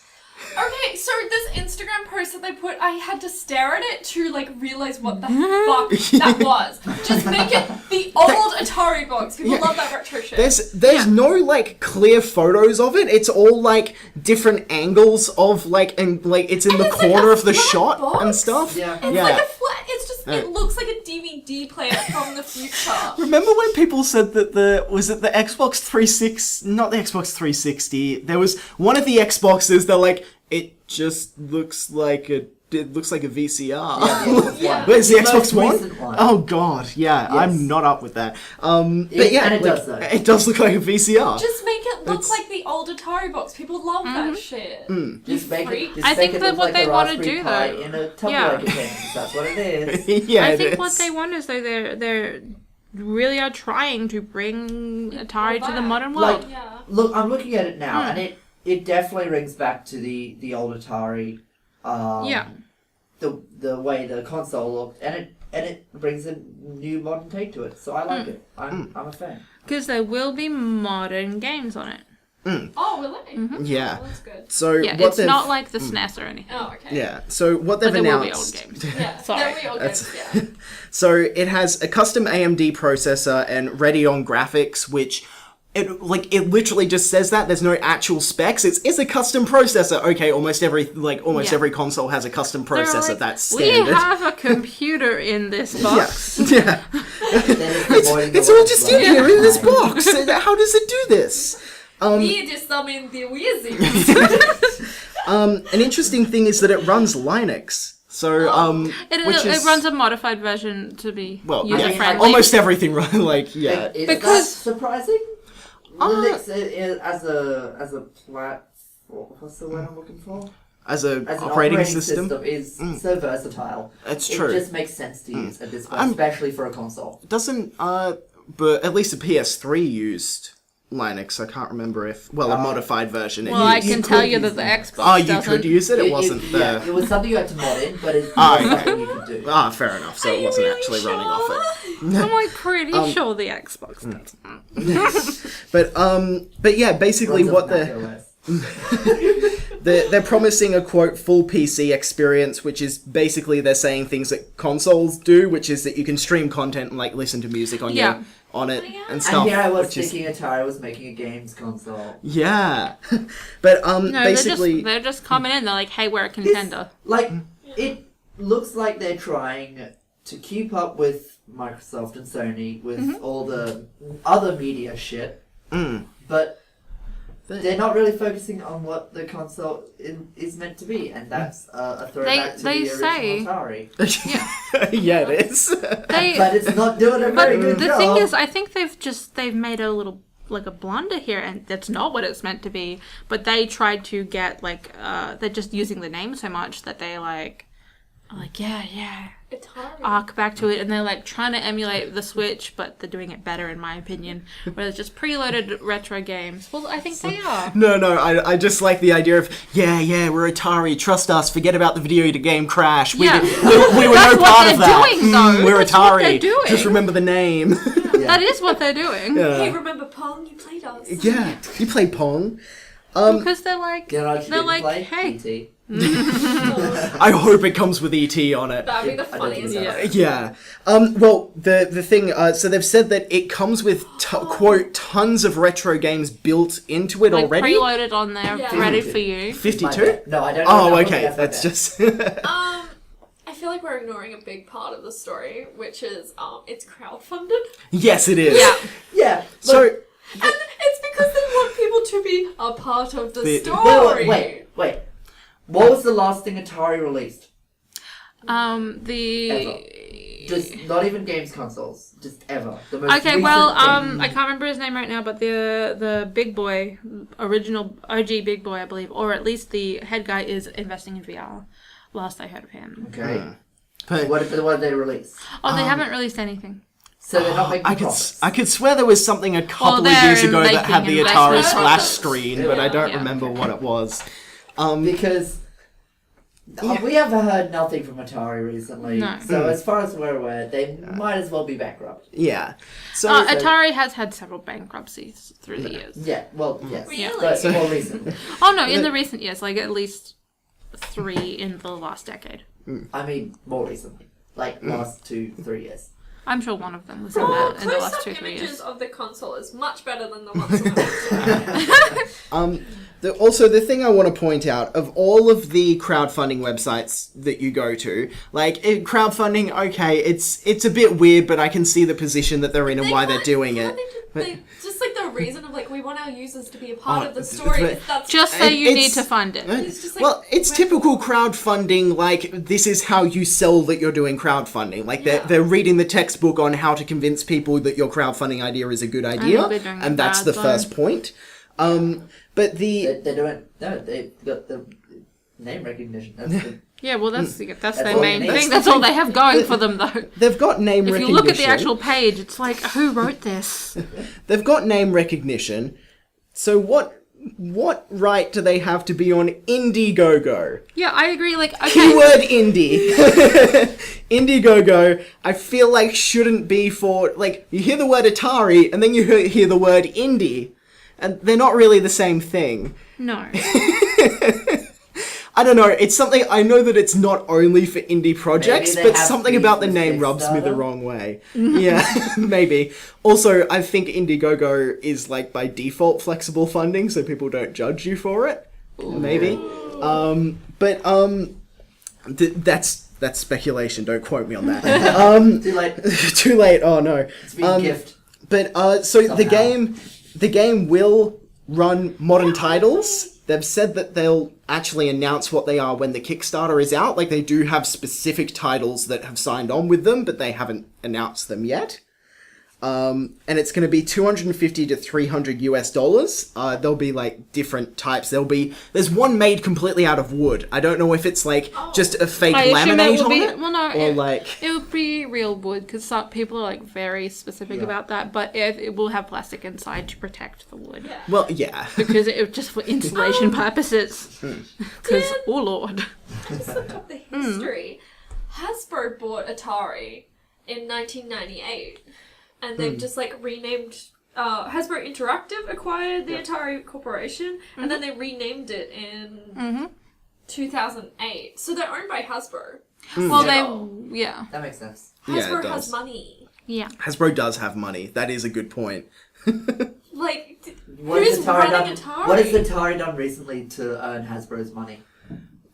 Okay, so this Instagram post that they put, I had to stare at it to like realize what the fuck that was. Just make it the old Atari box. People love that retro shit. There's no like clear photos of it. It's all like different angles of like and like it's in And the it's like corner a of the flat shot and Yeah. stuff. It's like a flat. It's just. It looks like a DVD player from the future. Remember when people said that the Xbox 360, not the Xbox 360, there was one of the Xboxes, they're like, it just looks like a VCR. Yeah. Wait, is the Most Xbox One? recent one. Oh god, yeah, I'm not up with that. But yeah, and it like, does though. it does look like a VCR. Just make it look It's- like the old Atari box. People love that shit. Just make it. freak. Just I make think it that look what like they a wanna Raspberry do, Pi though- in a Tumblr Yeah. container. That's what it is. Yeah, I it think is. what they want is they're really are trying to bring Atari to the back. modern Like- world. Yeah. Look, I'm looking at it now, and it definitely rings back to the old Atari. Yeah. The way the console looked, and it brings a new modern take to it. So I like it. I'm a fan. Because there will be modern games on it. Oh, really? Yeah. Oh, that's good. So Yeah, what it's they've not like the SNES or anything. Oh, okay. yeah. So what they've But there will be announced. old games. Yeah. Sorry. There we all That's- go. Yeah. So it has a custom AMD processor and Radeon graphics, which it literally just says that. There's no actual specs. It's a custom processor. Okay, almost every Yeah. every console has a custom They're processor. like, That's we standard. have a computer in this box. Yeah. It's all just in here in this box. How does it do this? We just summon the wizard. An interesting thing is that it runs Linux. So It runs a modified version to be well, user yeah, friendly. almost everything run yeah. Is Because- that surprising? Linux as a platform. What's the word I'm looking for? As an As an operating system. is so versatile. That's It true. just makes sense to use at this point, especially for a console. Doesn't but at least the PS3 used Linux. I can't remember if a modified version. Well, I you can tell could you use that the Linux. Xbox Oh, you doesn't. could use it. It wasn't the. Yeah, it was something you had to mod in, but it's Ah, something you could do. Ah, fair enough. So it wasn't actually running off it. I'm like pretty sure the Xbox does. But yeah, basically Runs what on they're Mac OS. they're promising a quote full PC experience, which is basically they're saying things that consoles do, which is that you can stream content and like listen to music on Yeah. on it yeah. and stuff. And here I was which is, thinking Atari was making a games console. yeah, but No, basically they're just coming in. They're like, "Hey, we're a contender." Like, it looks like they're trying to keep up with Microsoft and Sony with all the other media shit, but they're not really focusing on what the console is meant to be, and that's a throwback to They the original say- Atari. yeah, it is. They, But it's not doing a but very good the job. thing is, I think they've made a little like a blunder here, and that's not what it's meant to be. But they tried to get like they're just using the name so much that they like yeah. Atari. Arc back to it, and they're like trying to emulate the Switch, but they're doing it better in my opinion. Where it's just preloaded retro games. Well, I think they are. No, I just like the idea of, we're Atari, trust us, forget about the video game Crash. We, Yeah. we were That's no what part they're of that. doing, though. We're That's Atari. what they're doing. Just remember the name. That is what they're doing. Hey, remember Pong? You played us. Yeah, you play Pong. Because they're like, You know what you they're didn't like, play? hey, PT. I hope it comes with ET on it. That'd be the I don't think funniest. so. ever. Yeah. Well, the thing, so they've said that it comes with, quote, tons of retro games built into it Like already. preloaded on there, Yeah. ready for you. 52? No, I don't know. Oh, enough okay. about That's that. just... I feel like we're ignoring a big part of the story, which is it's crowdfunded, Yes, it is. Yeah. Yeah. So, look, and it's because they want people to be a part of the The- story. wait. What was the last thing Atari released? Just not even games consoles. Just ever. The most Okay, recent well, thing. I can't remember his name right now, but the big boy, original OG big boy, I believe, or at least the head guy is investing in VR. Last I heard of him. Okay. but What did they release? Oh, they haven't released anything. So they're not making I could profits. I could swear there was something a couple of they're years ago that had the making Atari investments. splash screen, but I don't Yeah. remember what it was. Because we have heard nothing from Atari recently. No. So as far as we're aware, they might as well be bankrupt. Yeah. So, Atari has had several bankruptcies through the years. Yeah, well, yes. Really? But more recently. Oh no, in the recent years, like at least 3 in the last decade. I mean, more recently. Like, last 2-3 years. I'm sure one of them was Oh, in the last close-up 2-3 images years. of the console is much better than the ones on the also, the thing I want to point out, of all of the crowdfunding websites that you go to, like, crowdfunding, okay, it's a bit weird, but I can see the position that they're in and why they're doing it. Just like the reason of like we want our users to be a part Oh, of the story. but- That's Just say you need It's- to fund it. It's just like- Well, it's typical crowdfunding, like, this is how you sell that you're doing crowdfunding. Like, they're reading the textbook on how to convince people that your crowdfunding idea is a good idea, they're doing and it that's bad, the though. first point. But the... They don't. No, they've got the name recognition. That's the, Yeah, well, that's their all main they need. thing. That's all they have going for them, though. They've got name If recognition. you look at the actual page, it's like, who wrote this? They've got name recognition. So what right do they have to be on Indiegogo? Yeah, I agree. Like, okay, Keyword indie. Indiegogo, I feel like shouldn't be for, like, you hear the word Atari and then you hear the word indie. And they're not really the same thing. no. I don't know, it's something, I know that it's not only for indie projects, Maybe they but have something beef about the with name rubs me the Kickstarter? wrong way. Yeah, maybe. Also, I think Indiegogo is, like, by default flexible funding, so people don't judge you for it. Maybe. That's speculation, don't quote me on that. too late. Too late, oh no. It's been gift. But so the Somehow. game will run modern titles. They've said that they'll actually announce what they are when the Kickstarter is out. Like, they do have specific titles that have signed on with them, but they haven't announced them yet. And it's going to be $250 to $300. There'll be, like, different types. There's one made completely out of wood. I don't know if it's, like, just a fake I assume laminate it will on be. it. Well, no, or, it, like... it would be real wood because some people are like very specific about that. But it will have plastic inside to protect the wood. Yeah. Well, yeah. Because it just for insulation purposes. Because Did- oh lord, I just looked up the history. Hasbro bought Atari in 1998, and they've just like renamed. Hasbro Interactive acquired the Atari Corporation, and then they renamed it in 2008. So they're owned by Hasbro. well Yeah. yeah. That makes sense. Yeah, it Hasbro does. has money. Hasbro does have money. That is a good point. Like, What who's has Atari running done? Atari? What has Atari done recently to earn Hasbro's money?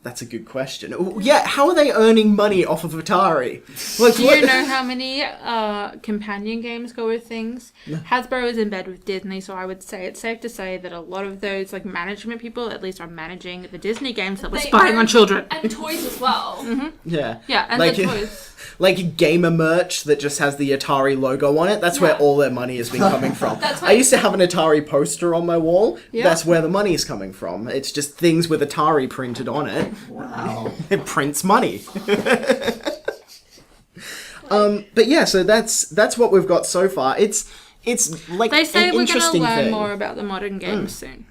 That's a good question. Oh, yeah, how are they earning money off of Atari? Like, Do what? you know how many companion games go with things? Hasbro is in bed with Disney, so I would say it's safe to say that a lot of those like management people, at least, are managing the Disney games that were They spying own- on children. and toys as well. Yeah. Yeah, and like, the toys. Like gamer merch that just has the Atari logo on it. That's where all their money has been coming from. That's I why- used to have an Atari poster on my wall. Yeah. That's where the money is coming from. It's just things with Atari printed on it. Wow. It prints money. But yeah, so that's what we've got so far. It's like They say an we're going to interesting learn thing. more about the modern games soon.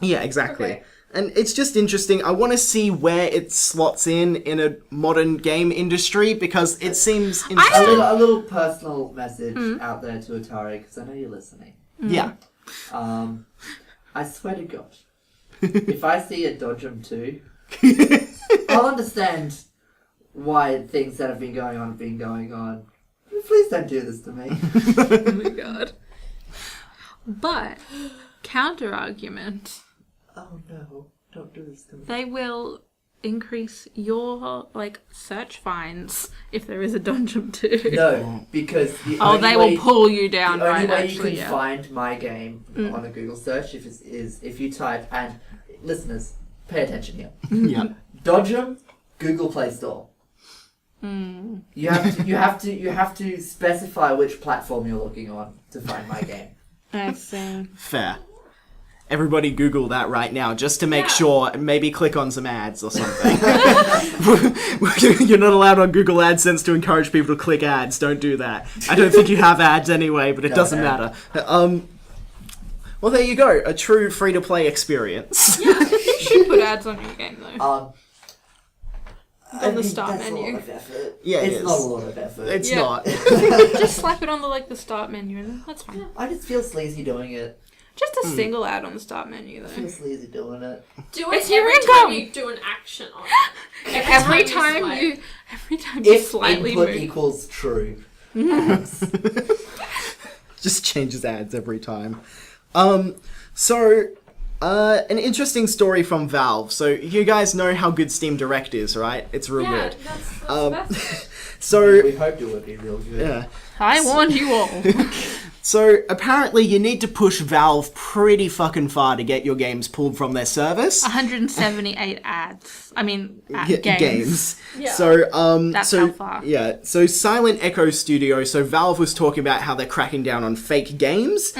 Yeah, exactly. Okay. And it's just interesting. I want to see where it slots in a modern game industry because it seems interesting. A little personal message out there to Atari because I know you're listening. Yeah. I swear to God, if I see a Dodgem 2 I'll understand why things that have been going on have been going on. Please don't do this to me. Oh my god. But, counter argument, Oh no, don't do this to me. they will increase your, search fines if there is a dungeon too. No, because They will pull you down, the only right? way Actually, you can yeah. find my game on a Google search is if you type, and listeners, pay attention here. Yeah. Dodgem, Google Play Store. You have to specify which platform you're looking on to find my game. I see. Fair. Everybody Google that right now, just to make sure, and maybe click on some ads or something. You're not allowed on Google AdSense to encourage people to click ads. Don't do that. I don't think you have ads anyway, but it doesn't matter. Well, there you go. A true free-to-play experience. You should put ads on your game though. On the start that's menu. A lot of effort. Yeah, it it's is. not a lot of effort. It's Yeah. not. Just slap it on the start menu and that's fine. I just feel sleazy doing it. Just a single ad on the start menu I though. feel sleazy doing it. Do It's it your every income. time you do an action on it. Every time time you you If slightly input move. equals true. Just changes ads every time. An interesting story from Valve. So you guys know how good Steam Direct is, right? It's real Yeah, good. that's best. So We hoped it would be real good. yeah. I warned you all. So apparently you need to push Valve pretty fucking far to get your games pulled from their service. 178 ads. I mean, Games. Yeah. So That's so how far. yeah, so Silent Echo Studio, so Valve was talking about how they're cracking down on fake games.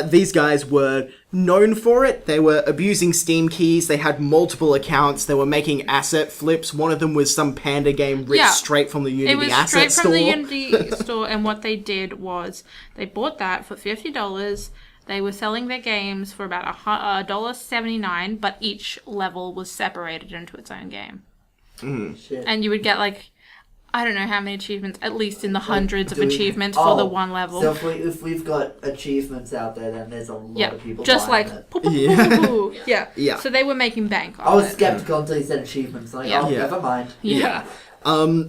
These guys were known for it. They were abusing Steam keys. They had multiple accounts. They were making asset flips. One of them was some Panda game ripped straight from the Unity It was asset straight store. from the Unity store, and what they did was they bought that for $50. They were selling their games for about $1.79, but each level was separated into its own game. Shit. And you would get I don't know how many achievements, at least in the hundreds of doing- achievements for the one level. So if we've got achievements out there, then there's a lot of people just buying like it. poo, poo, poo, poo, poo. Yeah. So they were making bank I on was it. skeptical until you said achievements. Like, Yeah. oh, Yeah. never mind. Yeah.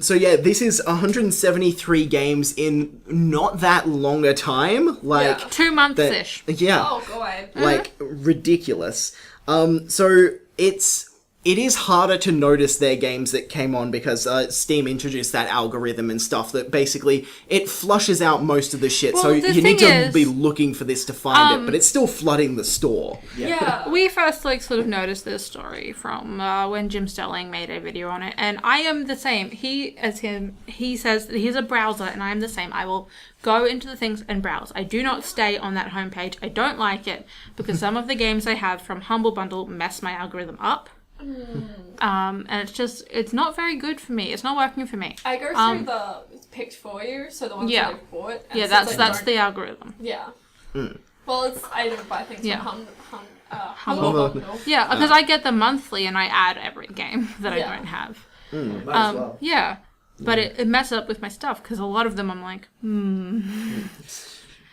So yeah, this is 173 games in not that long a time. Like, Yeah. 2 months-ish. yeah. Oh god. Like ridiculous. So it is harder to notice their games that came on because Steam introduced that algorithm and stuff that basically it flushes out most of the shit. Well, so the you need thing to is, be looking for this to find it, but it's still flooding the store. Yeah. We first sort of noticed this story from when Jim Sterling made a video on it, and I am the same. He says that he's a browser, and I am the same. I will go into the things and browse. I do not stay on that homepage. I don't like it because some of the games I have from Humble Bundle mess my algorithm up. And it's not very good for me. It's not working for me. I go through the picked for you, so the ones Yeah. that I've bought. And Yeah, since I that's don't- the algorithm. Yeah. Well, I don't buy things Yeah. from Humble Humble Bundle. Yeah, because I get them monthly and I add every game that Yeah. I don't have. Might as well. Yeah. But it messes up with my stuff because a lot of them I'm like,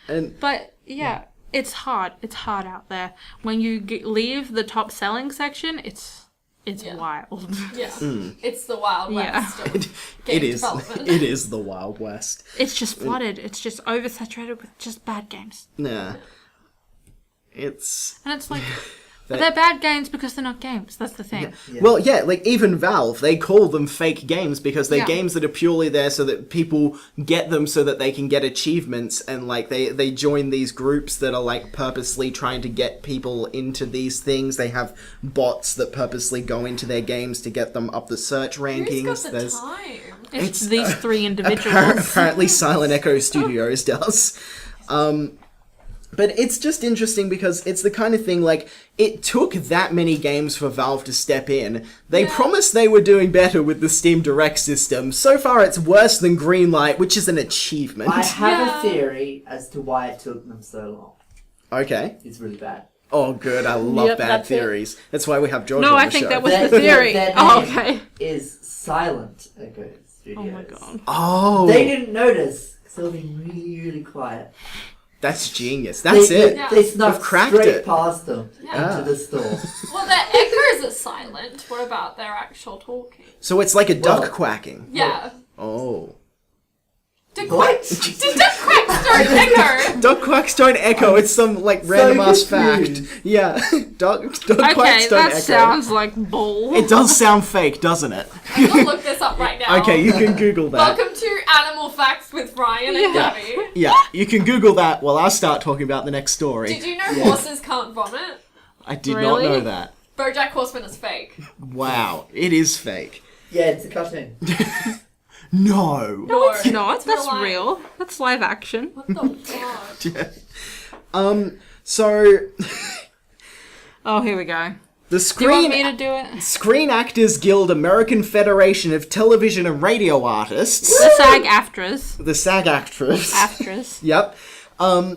And But yeah, it's hard. It's hard out there. When you leave the top selling section, it's Yeah. wild. Yeah. It's the Wild Yeah. West of it game is development. it is the Wild West. It's just flooded. It's just oversaturated with just bad games. Nah. It's And it's like, they're bad games because they're not games. That's the thing. Yeah. Well, yeah, like even Valve, they call them fake games because they're Yeah. games that are purely there so that people get them so that they can get achievements, and like they join these groups that are like purposely trying to get people into these things. They have bots that purposely go into their games to get them up the search rankings. Who's got the time? It's these three individuals. Apparently Silent Echo Studios does. But it's just interesting because it's the kind of thing, like, it took that many games for Valve to step in. They promised they were doing better with the Steam Direct system. So far, it's worse than Greenlight, which is an achievement. I have Yeah. a theory as to why it took them so long. Okay. It's really bad. Oh, good. I love Yep, bad that's it. theories. That's why we have George No, on the I think show. that was Their- the theory. their Oh, name okay. Is Silent Echo Studios. Oh my god. Oh. They didn't notice because they were being really, really quiet. That's genius. That's it. Yeah. They snuck We've cracked straight it. past them Yeah. into the store. Well, their echoes are silent. What about their actual talking? So it's like a duck Well- quacking. Yeah. Oh. Did What? duck quacks don't echo? Duck quacks don't echo. It's some like random ass fact. confused. Yeah. Duck Okay, quacks don't that echo. sounds like bull. It does sound fake, doesn't it? I'm gonna look this up right now. Okay, you can Google that. Welcome to Animal Facts with Ryan and Yeah. Gabby. Yeah, you can Google that while I start talking about the next story. Did you know horses can't vomit? I did not Really? know that. BoJack Horseman is fake. Wow, it is fake. Yeah, it's a cartoon. No. No, It's not. That's real life. real. That's live action. What the fuck? So Oh, here we go. the Do you want me Screen to do it? Screen Actors Guild American Federation of Television and Radio Artists, The SAG-AFTRAs. the SAG-AFTRAs. AFTRAs. Yep.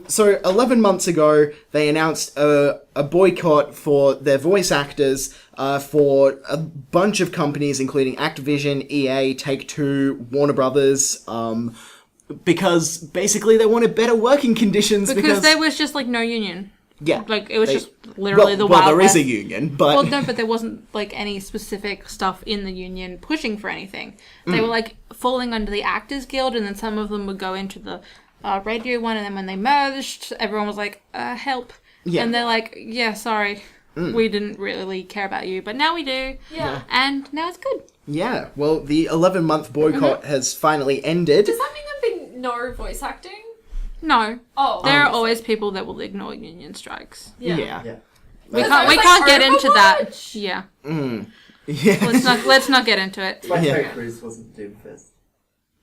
So 11 months ago, they announced a boycott for their voice actors for a bunch of companies, including Activision, EA, Take-Two, Warner Brothers, because basically they wanted better working conditions Because there was just like no union. yeah, Like it was they- just literally the well, Wild there is West. a union, but Well, no, but there wasn't like any specific stuff in the union pushing for anything. They were like falling under the Actors Guild, and then some of them would go into the radio one, and then when they merged, everyone was like, help. Yeah. And they're like, yeah, sorry, we didn't really care about you, but now we do. Yeah. And now it's good. yeah. Well, the 11-month boycott has finally ended. Does that mean there've been no voice acting? No, Oh. there are always people that will ignore union strikes. Yeah. Yeah. We Because can't. We there's, can't like, get into that. Overwatch. Yeah. Yeah. Let's not get into it. Why Yeah. Terry Crews wasn't Doomfist.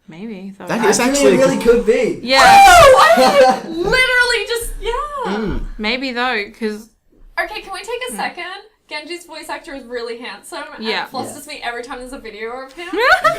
Maybe. Though. That is Actually, actually it really could be. Yeah. Oh, I literally just yeah. Maybe though, because Okay, can we take a second? Genji's voice actor is really handsome, and Yeah. it flusters me every time there's a video of him. but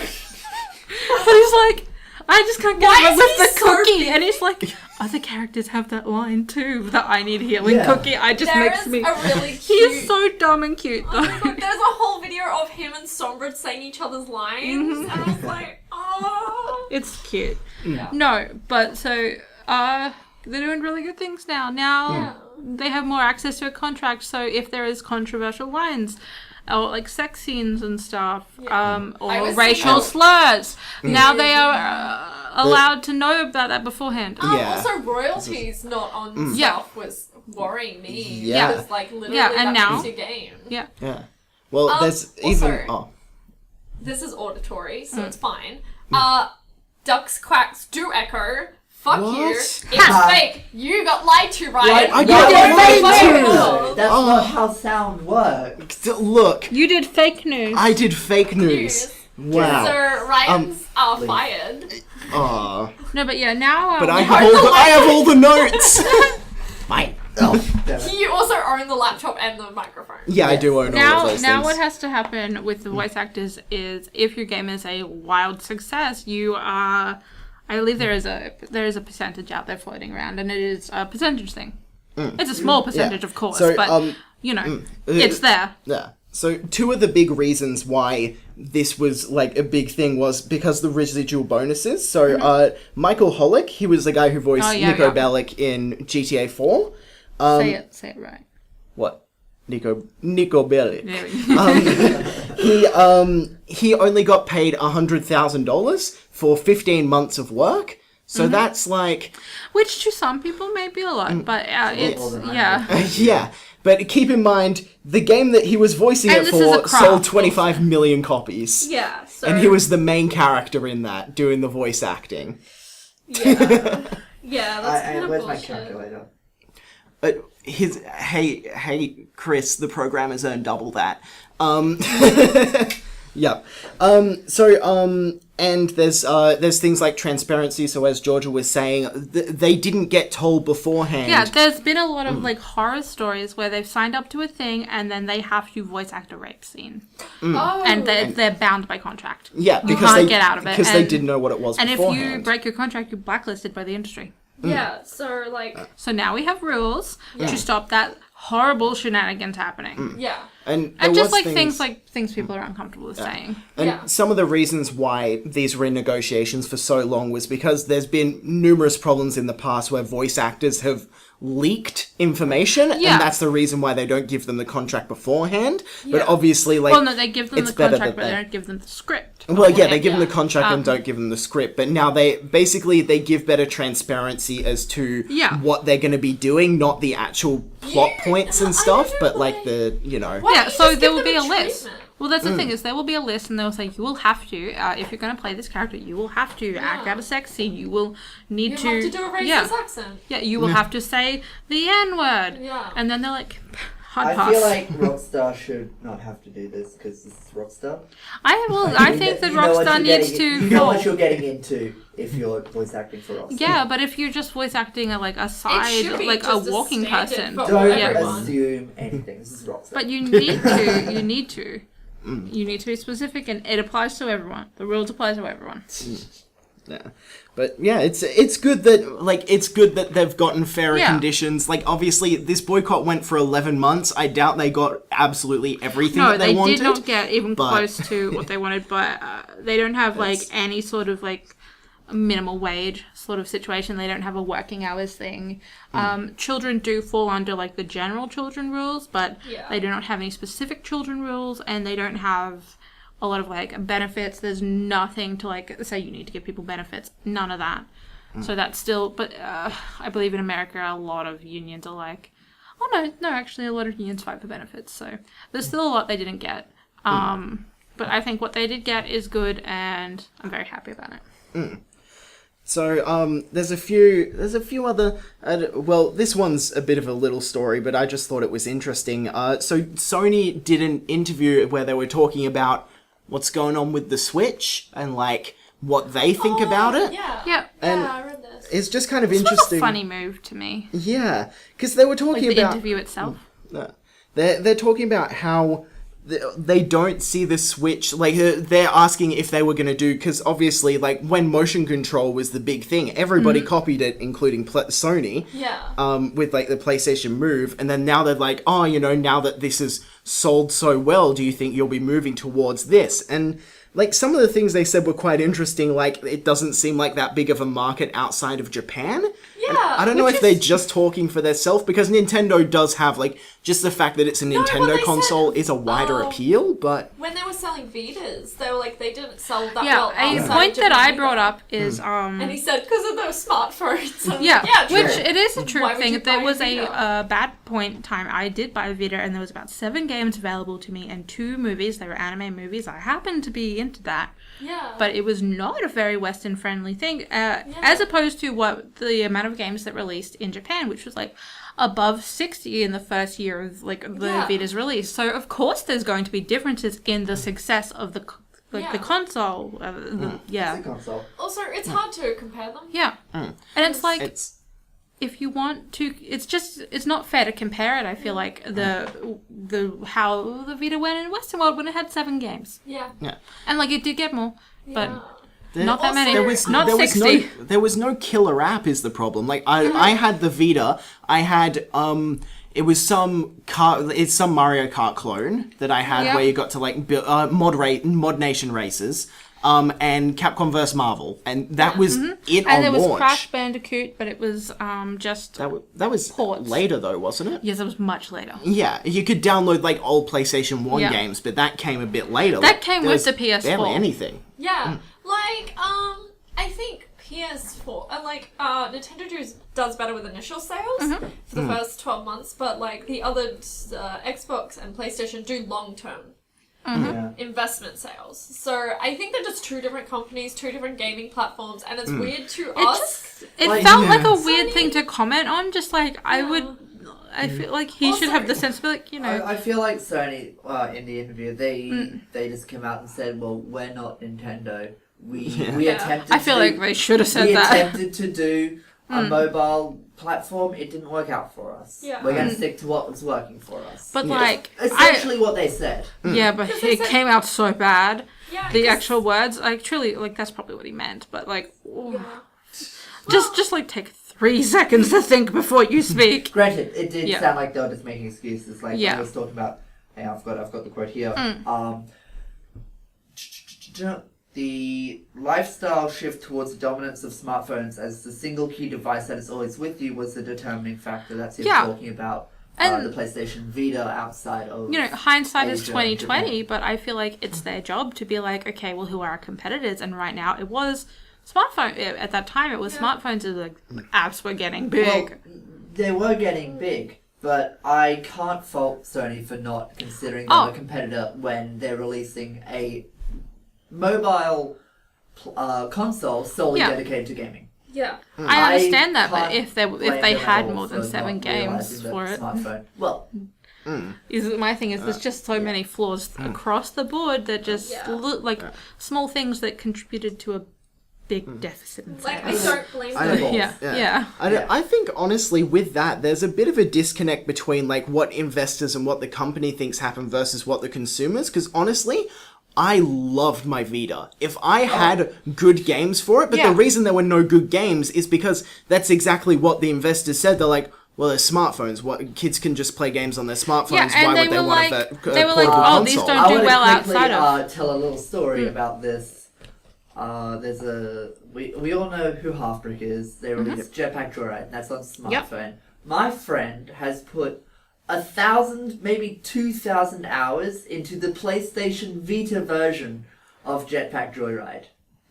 he's like, I just can't get Why over is with he the so cookie, and it's like other characters have that line too. That I need healing Yeah. cookie. I just There makes is me. a really He cute. is so dumb and cute Oh though. my god, there's a whole video of him and Sombra saying each other's lines, and I was like, oh. It's cute. Yeah. No, but so they're doing really good things now. Now they have more access to a contract. So if there is controversial lines, or like sex scenes and stuff, I or was racial thinking- slurs, now they are allowed to know about that beforehand. Yeah. Also, royalties not on stuff was worrying me. Yeah. Because, like, literally, Yeah, and that now- was your game. Yeah. yeah. Well, there's even also- This is auditory, Mm. so it's fine. Ducks quacks do echo. Fuck What? you. It's fake. You got lied to, Ryan. I You got did lied fake to. news. That's Oh. not how sound works. look. You did fake news. I did fake news. Wow. So Ryan's are fired. Aw. No, but yeah, now. But I heard have all the the I have all the notes. Mate. Oh, damn it. You also own the laptop and the microphone. Yeah, I do own all of now, those now things. what has to happen with the voice actors is if your game is a wild success, you are. I believe there is a percentage out there floating around, and it is a percentage thing. It's a small percentage, of course, So, but you know, it's there. Yeah. So two of the big reasons why this was like a big thing was because the residual bonuses. So Michael Hollick, he was the guy who voiced Oh, yeah, Nico yeah. Bellic in GTA 4. Say it right. What? Nico Bellic. There we go. He only got paid $100,000 for 15 months of work. So that's like Which to some people may be a lot, but it's more than I yeah. yeah. But keep in mind, the game that he was voicing And it this is a for craft. sold 25 million copies. Yeah. So And he was the main character in that, doing the voice acting. Yeah. Yeah. That's kind of where's my bullshit. calculator? Hey, Chris, the programmers earn double that. Yep. And there's things like transparency. So as Georgia was saying, they didn't get told beforehand. Yeah, there's been a lot of like horror stories where they've signed up to a thing and then they have to voice act a rape scene, Oh. and they're bound by contract. Yeah, You because can't they get out of it, because they and- didn't know what it was And if beforehand. you break your contract, you're blacklisted by the industry. Yeah. So like. So now we have rules to stop that horrible shenanigans happening. Yeah. And And just like things people are uncomfortable with saying. And some of the reasons why these renegotiations for so long was because there's been numerous problems in the past where voice actors have leaked information, and that's the reason why they don't give them the contract beforehand. But obviously, like, Well, no, they give them the contract, but they don't give them the script. Well, yeah, they give them the contract and don't give them the script. But now they give better transparency as to what they're going to be doing, not the actual plot points and stuff, but like the, you know. Yeah, so there will be a list. Well, that's the thing, is there will be a list, and they'll say, you will have to, if you're going to play this character, you will have to act out a sex scene. You will need You have to do a racist accent. Yeah, you will have to say the N-word. Yeah. And then they're like, hard I pass. feel like Rockstar should not have to do this because this is Rockstar. I think that Rockstar needs to... You know what you're getting into if you're voice acting for Rockstar. Yeah, but if you're just voice acting like a side, should be like a just a walking standard person... for Don't everyone. assume anything. This is Rockstar. But you need to. You need to. You need to be specific, and it applies to everyone. The rules apply to everyone. Yeah. But yeah, it's good that they've gotten fairer conditions. Like, obviously, this boycott went for 11 months. I doubt they got absolutely everything that they wanted. No, they did not get even close to what they wanted, but they don't have like any sort of like minimal wage sort of situation. They don't have a working hours thing. Children do fall under like the general children rules, but they do not have any specific children rules, and they don't have a lot of like benefits. There's nothing to like say you need to give people benefits. None of that. So that's still, but I believe in America a lot of unions are like, oh no, actually a lot of unions fight for benefits. So there's still a lot they didn't get. But I think what they did get is good, and I'm very happy about it. So, there's a few other, well, this one's a bit of a little story, but I just thought it was interesting. So Sony did an interview where they were talking about what's going on with the Switch and, like, what they think about it. Yeah. And I read this. it's just kind of This interesting. was a funny move to me. Yeah, because they were talking Like the about... interview itself. They're talking about how they don't see the Switch, like, they're asking if they were going to do, because obviously, like, when motion control was the big thing, everybody copied it, including Sony, with, like, the PlayStation Move, and then now they're like, oh, you know, now that this has sold so well, do you think you'll be moving towards this? And, like, some of the things they said were quite interesting, like, it doesn't seem like that big of a market outside of Japan. Yeah, And I don't know if they're just talking for themselves, because Nintendo does have, like, just the fact that it's a Nintendo console is a wider appeal, but... When they were selling Vitas, they were like, they didn't sell that well Yeah, a outside point of that Japan I either. brought up is... And he said, because of those smartphones. Yeah, true. which it is a true Why would thing. you There buy was a Vita? a bad point in time. I did buy a Vita, and there was about 7 games available to me and 2 movies. They were anime movies. I happened to be into that. Yeah. But it was not a very Western-friendly thing, as opposed to what the amount of games that released in Japan, which was like above 60 in the first year of like the Vita's release. So of course there's going to be differences in the success of the the console. It's a console. Also, it's hard to compare them. Yeah, and it's like if you want to, it's not fair to compare it. I feel like the how the Vita went in Western world when it had 7 games. Yeah. And like it did get more, but not that Also, many. Not there 60. There was no killer app is the problem. Like, I had the Vita, I had, it was it's some Mario Kart clone that I had where you got to, like, Mod Nation races. And Capcom vs. Marvel, and that was it on And there was launch. Crash Bandicoot, but it was just that was ports. later though, wasn't it? Yes, it was much later. Yeah, you could download like old PlayStation 1 games, but that came a bit later. That Like, came there with was the PS4. Barely anything. Yeah. Like, I think PS4, and like, Nintendo does better with initial sales for the first 12 months, but like the other Xbox and PlayStation do long-term investment sales. So I think they're just 2 different companies, 2 different gaming platforms, and it's weird to us. It Like, felt like a Sony- weird thing to comment on. Just like I feel like he should have the sense of like, you know. I feel like Sony, in the interview, they just came out and said, well, we're not Nintendo. We attempted I feel to, like they should have said we that. attempted to do a mobile platform. It didn't work out for us. Yeah. We're going to stick to what was working for us. But like, Essentially what they said. yeah, but Because they it said- came out so bad. Yeah, The 'cause- actual words, like truly, like that's probably what he meant. But like, Yeah. Just like take 3 seconds to think before you speak. Granted, it did Yeah. sound like they were just making excuses. Like Yeah. I was talking about. Hey, I've got the quote here. The lifestyle shift towards the dominance of smartphones as the single key device that is always with you was the determining factor. That's him Yeah. talking about And- the PlayStation Vita outside of. You know, hindsight is Asia, 2020, Japan. but I feel like it's their job to be like, okay, well, who are our competitors? And right now, it was smartphone. At that time, it was smartphones. As like apps were getting big. Well, they were getting big, but I can't fault Sony for not considering them Oh. a competitor when they're releasing a mobile console solely Yeah. dedicated to gaming. Yeah. I understand that, but can't if they blame they them had at all more than for 7 not games realising that for it, Smartphone. Well, my thing is there's just so many flaws across the board that just Yeah. look like small things that contributed to a big deficit in Like, I sales. don't blame I them. don't- Yeah. I think honestly with that there's a bit of a disconnect between like what investors and what the company thinks happen versus what the consumers, because honestly I loved my Vita. If I had good games for it, but Yeah. the reason there were no good games is because that's exactly what the investors said. They're like, well, they're smartphones. What kids can just play games on their smartphones. Yeah, and Why they would they were want like- a they were like, portable oh, these console? don't I do want well to quickly outside of- tell a little story about this. There's we all know who Halfbrick is. They released Jetpack Joyride, and that's on smartphone. My friend has put 1,000, maybe 2,000 hours into the PlayStation Vita version of Jetpack Joyride.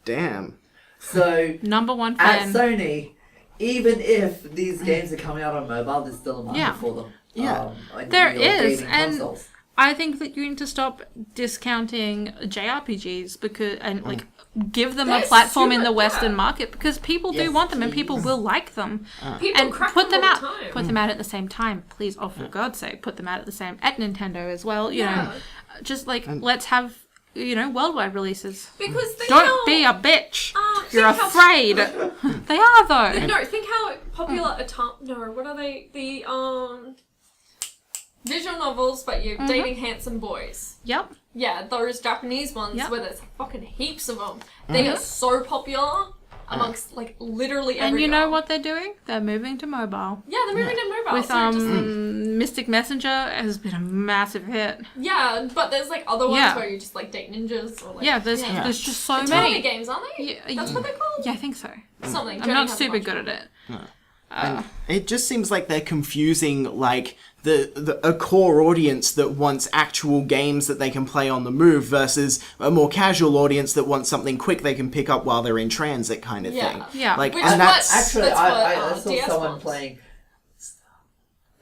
Damn. So Number 1 at fan. Sony, even if these games are coming out on mobile, there's still a market Yeah. for them. Yeah. In There your is, gaming and consoles. I think that you need to stop discounting JRPGs because like give them a They're platform in super- the Western yeah. market because people do Yes, want them and people please. will like them. People And crack put them all out. the time. Put them out at the same time, please. Oh, for God's sake, put them out at the same at Nintendo as well. You know, just like let's have worldwide releases. Because think Don't how, be a bitch. think You're how- afraid. They are though. No, think how popular what are they? The visual novels, but you're dating handsome boys. Yep. Yeah, those Japanese ones Yep. where there's fucking heaps of them. They are so popular amongst like literally every And you know girl. what they're doing? They're moving to mobile. Yeah, they're moving to mobile. With so just, Mystic Messenger has been a massive hit. yeah, but there's like other ones Yeah. where you just like date ninjas or like Yeah, there's just so Atari many. games, aren't they? Yeah, That's what they're called. Yeah, I think so. Something. I'm not super good at it. It just seems like they're confusing like a core audience that wants actual games that they can play on the move versus a more casual audience that wants something quick they can pick up while they're in transit kind of Yeah. thing. Yeah. Like, Which and is that's what- Actually, That's I what, saw DS someone wants. playing.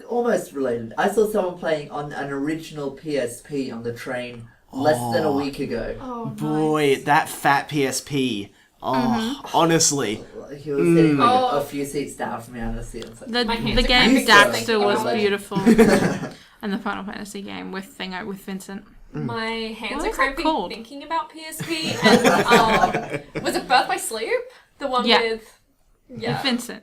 Almost related. I saw someone playing on an original PSP on the train less than a week ago. Oh, boy, nice. that fat PSP. Oh, honestly. He was sitting like Oh. a few seats down from me, honestly. It's like, The My hands the are game cramping Daxter thinking was about it. beautiful. And the Final Fantasy game with Vincent. My hands What are is that cramping called? thinking about PSP. And was it Birth by Sleep? The one Yeah. with With Vincent.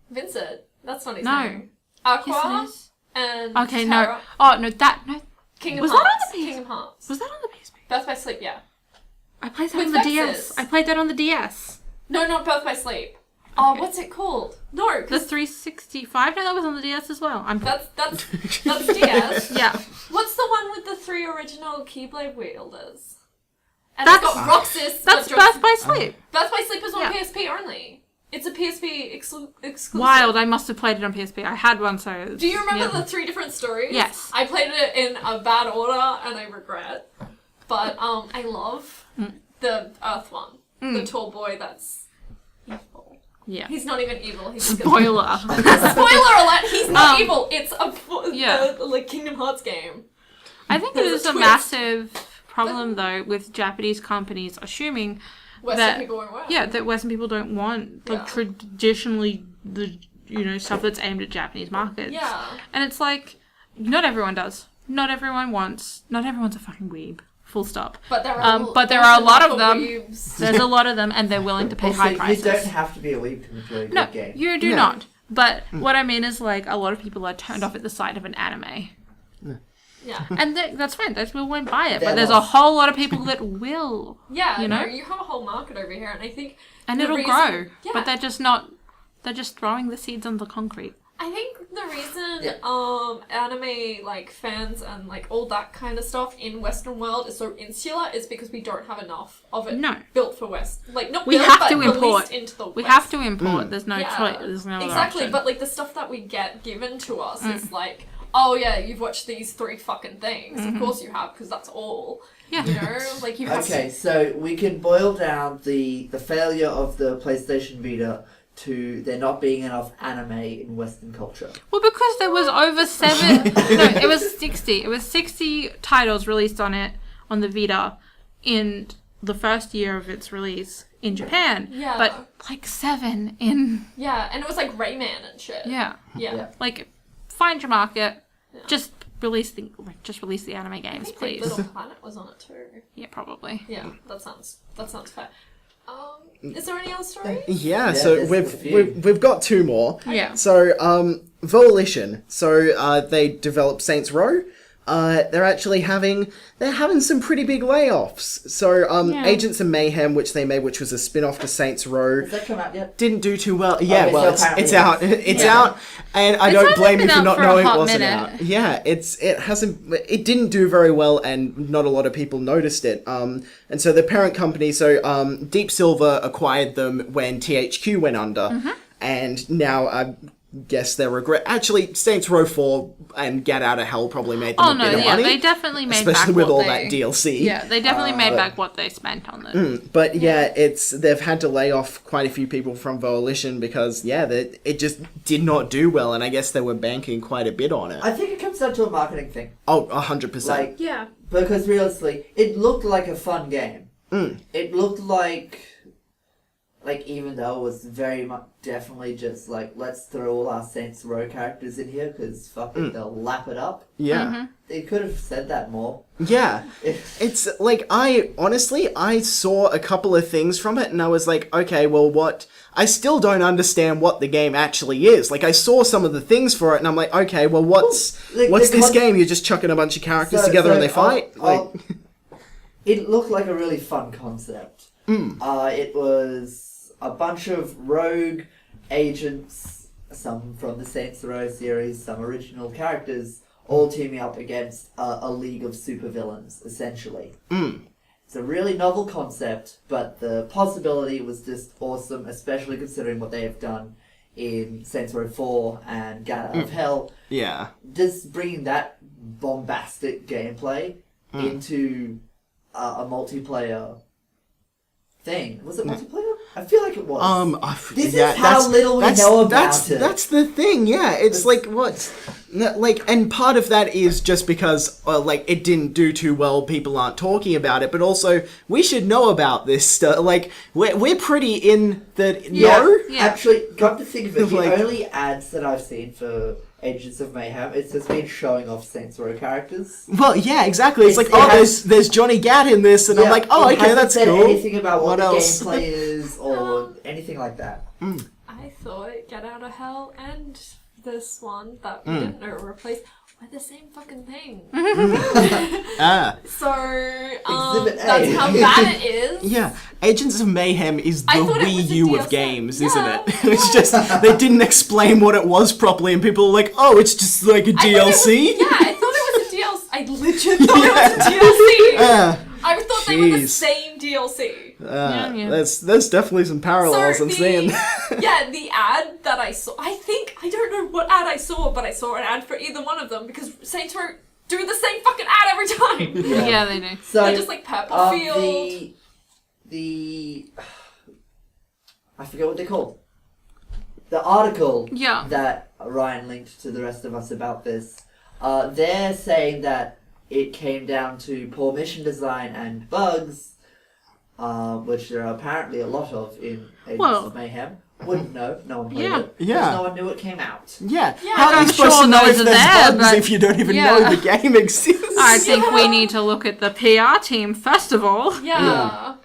Vincent. That's not his No. name. Aqua Yes, it is. and Okay, Terra. no. Oh, no, no. Kingdom Was that on Hearts. the PS? Kingdom Hearts. Was that on the PSP? Birth by Sleep, yeah. I played that With on the Vexus. DS. I played that on the DS. No, not Birth by Sleep. Oh, Okay. what's it called? No, The 'cause 365? No, that was on the DS as well. that's DS. Yeah. What's the one with the 3 original Keyblade wielders? And That's- it's got Roxas. That's but Birth by Sleep. Birth by Sleep is on Yeah. PSP only. It's a PSP exclusive. Wild. I must have played it on PSP. I had one, so... Do you remember yeah. the 3 different stories? Yes. I played it in a bad order and I regret. But I love the Earth one. The tall boy that's evil. Yeah. He's not even evil. He's just Spoiler. Spoiler alert! He's not Um, evil. It's yeah. like Kingdom Hearts game. I think it There's is a a twist. massive problem, though, with Japanese companies assuming Western that... people won't work. Yeah, that Western people don't want, like, Yeah. traditionally, stuff that's aimed at Japanese markets. Yeah. And it's like, not everyone does. Not everyone wants... Not everyone's a fucking weeb. Full stop. But there are, but there are a lot of them. weebs. There's a lot of them, and they're willing to pay also, high you prices. don't have to be a weeb to enjoy a good No, game. you do No. not. But what I mean is, like, a lot of people are turned off at the sight of an anime. Yeah. And that's fine. Those people won't buy it. They're But there's a lost. whole lot of people that will. Yeah, You know? you have a whole market over here, and I think... And the it'll reason- grow. Yeah. But they're just not... They're just throwing the seeds on the concrete. I think the reason Yeah. anime like fans and like all that kind of stuff in Western world is so insular is because we don't have enough of it No. built for West. Like not We built, have but to import. released into the We West. have to import. There's no Yeah. choice. There's no other Exactly, option. but like the stuff that we get given to us is like, oh yeah, you've watched these 3 fucking things. Of course you have, because that's all. Yeah. You know, like you have Okay, so we can boil down the failure of the PlayStation Vita to there not being enough anime in Western culture. Well, because there was over 7... no, it was 60. It was 60 titles released on the Vita in the first year of its release in Japan. Yeah. But like 7 in... Yeah, and it was like Rayman and shit. Yeah. Yeah. Like, find your market. Just release the anime I games, think please. Big Little Planet was on it too. Yeah, probably. Yeah, that sounds fair. Is there any other stories? Yeah, Yeah, so there's a few. we've got 2 more. Yeah. So, Volition. So, they developed Saints Row. They're actually having some pretty big layoffs. So, Yeah. Agents of Mayhem, which they made, which was a spin-off to Saints Row, Has that come out yet? didn't do too well. Yeah, Okay, well, so it's apparently out. It's Yeah. out, and I It's don't only blame you been for out not for a knowing it hot wasn't minute. out. Yeah, it didn't do very well, and not a lot of people noticed it. And so the parent company, Deep Silver acquired them when THQ went under, Mm-hmm. and now I guess they're regret. Actually, Saints Row 4 and Get Out of Hell probably made them Oh, a no, bit of yeah. money, They definitely made especially back with what all they... that DLC. Yeah, they definitely made back what they spent on it. But yeah, they've had to lay off quite a few people from Volition because it just did not do well, and I guess they were banking quite a bit on it. I think it comes down to a marketing thing. Oh, 100%. Like, Yeah. because realistically, it looked like a fun game. It looked like even though it was very much definitely just like, let's throw all our Saints Row characters in here because fuck it, they'll lap it up. Yeah. They could have said that more. Yeah. It's like, I saw a couple of things from it and I was like, okay, well, I still don't understand what the game actually is. Like, I saw some of the things for it and I'm like, okay, well, what's this game? You're just chucking a bunch of characters together and they fight? It looked like a really fun concept. It was a bunch of rogue agents, some from the Saints Row series, some original characters, all teaming up against a league of supervillains, essentially. It's a really novel concept, but the possibility was just awesome, especially considering what they have done in Saints Row 4 and Get Out of Hell. Yeah. Just bringing that bombastic gameplay into a multiplayer thing. Was it multiplayer? I feel like it was. This is how little we know about it. That's the thing, yeah. It's like, what? Like, and part of that is just because, it didn't do too well, people aren't talking about it, but also, we should know about this stuff. Like, we're pretty in the know. Yeah. Actually, come to think of it, the Like- only ads that I've seen for Agents of Mayhem, it's just been showing off Saints Row characters. Well, yeah, exactly. It's like, has- there's Johnny Gat in this, and I'm like, oh, it okay, hasn't that's said cool. anything about what the else? gameplay is or anything like that. I thought Get Out of Hell and this one that we didn't know were replaced were the same fucking thing. So, Exhibit A. that's how bad it is. Yeah, Agents of Mayhem is the I thought it was Wii a U of DLC. games, Yeah. isn't it? It's just, they didn't explain what it was properly, and people were like, oh, it's just like a DLC? I thought it was a DLC. I legit thought it was a DLC. I thought they were the Jeez. same DLC. Yeah. There's definitely some parallels I'm seeing. The ad that I saw, I don't know what ad I saw, but I saw an ad for either one of them because Saints Row do the same fucking ad every time. Yeah, they do. So, They're just like purple field. I forget what they're called. The article Yeah. that Ryan linked to the rest of us about this, they're saying that it came down to poor mission design and bugs, which there are apparently a lot of in Agents of Mayhem. Wouldn't know. No one played it. Yeah. Because no one knew it came out. Yeah. Yeah, How are I'm you supposed sure to know those if are there's there, bugs but- if you don't even Yeah. know the game exists? I think we need to look at the PR team first of all. Yeah.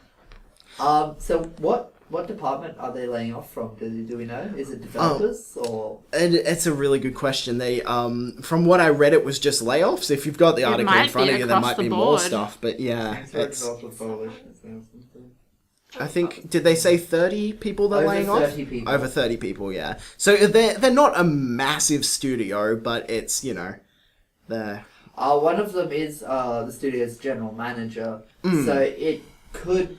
So what What department are they laying off from? Do we know? Is it developers or? And it's a really good question. They, from what I read, it was just layoffs. If you've got the article in front of you, there might be more stuff. But yeah, it's. I think, did they say 30 people they're laying off? Over 30 people. Over 30 people, yeah. So they're not a massive studio, but it's, you know, they're... One of them is the studio's general manager, so it could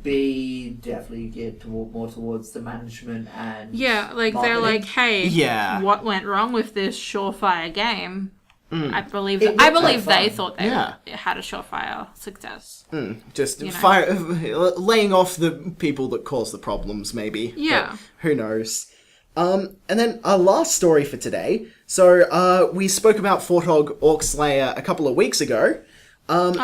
be definitely geared more towards the management and Yeah, like marketing. they're like, hey, Yeah. what went wrong with this surefire game? I believe It I looked believe like they fun. thought they had a surefire success. Just You know. laying off the people that cause the problems, maybe. Yeah. But who knows? And then our last story for today. So we spoke about Fortog Orc Slayer a couple of weeks ago. And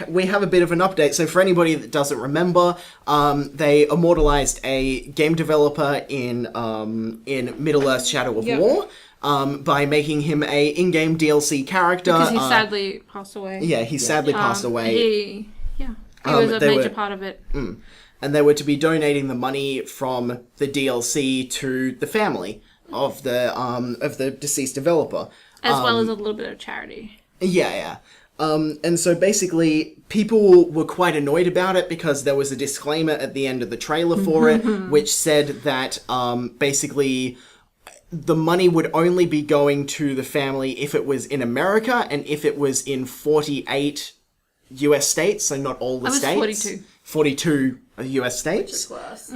we have a bit of an update. So for anybody that doesn't remember, they immortalized a game developer in Middle-earth Shadow of War. By making him a in-game DLC character. Because he sadly passed away. Yeah, he sadly passed away. He was a major part of it. And they were to be donating the money from the DLC to the family of the deceased developer. As well as a little bit of charity. Yeah. And so basically, people were quite annoyed about it because there was a disclaimer at the end of the trailer for it, which said that basically the money would only be going to the family if it was in America and if it was in 48 US states, so not all the states. 42. 42 US states. Worse.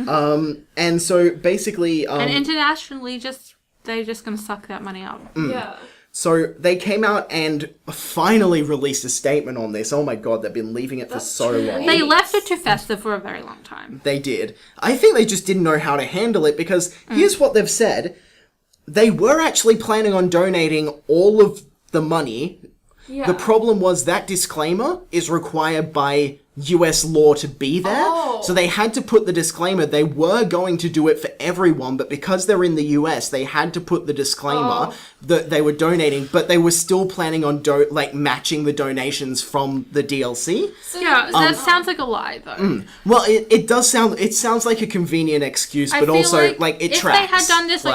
And so basically... and internationally, they're just going to suck that money up. Yeah. So they came out and finally released a statement on this. Oh my god, they've been leaving it for so long. They left it to fester for a very long time. They did. I think they just didn't know how to handle it because here's what they've said. They were actually planning on donating all of the money. Yeah. The problem was that disclaimer is required by US law to be there. Oh. So they had to put the disclaimer. They were going to do it for everyone, but because they're in the US, they had to put the disclaimer that they were donating, but they were still planning on matching the donations from the DLC. So Yeah, that sounds like a lie, though. Well, it does sound. It sounds like a convenient excuse, I but feel also it if tracks. they had done this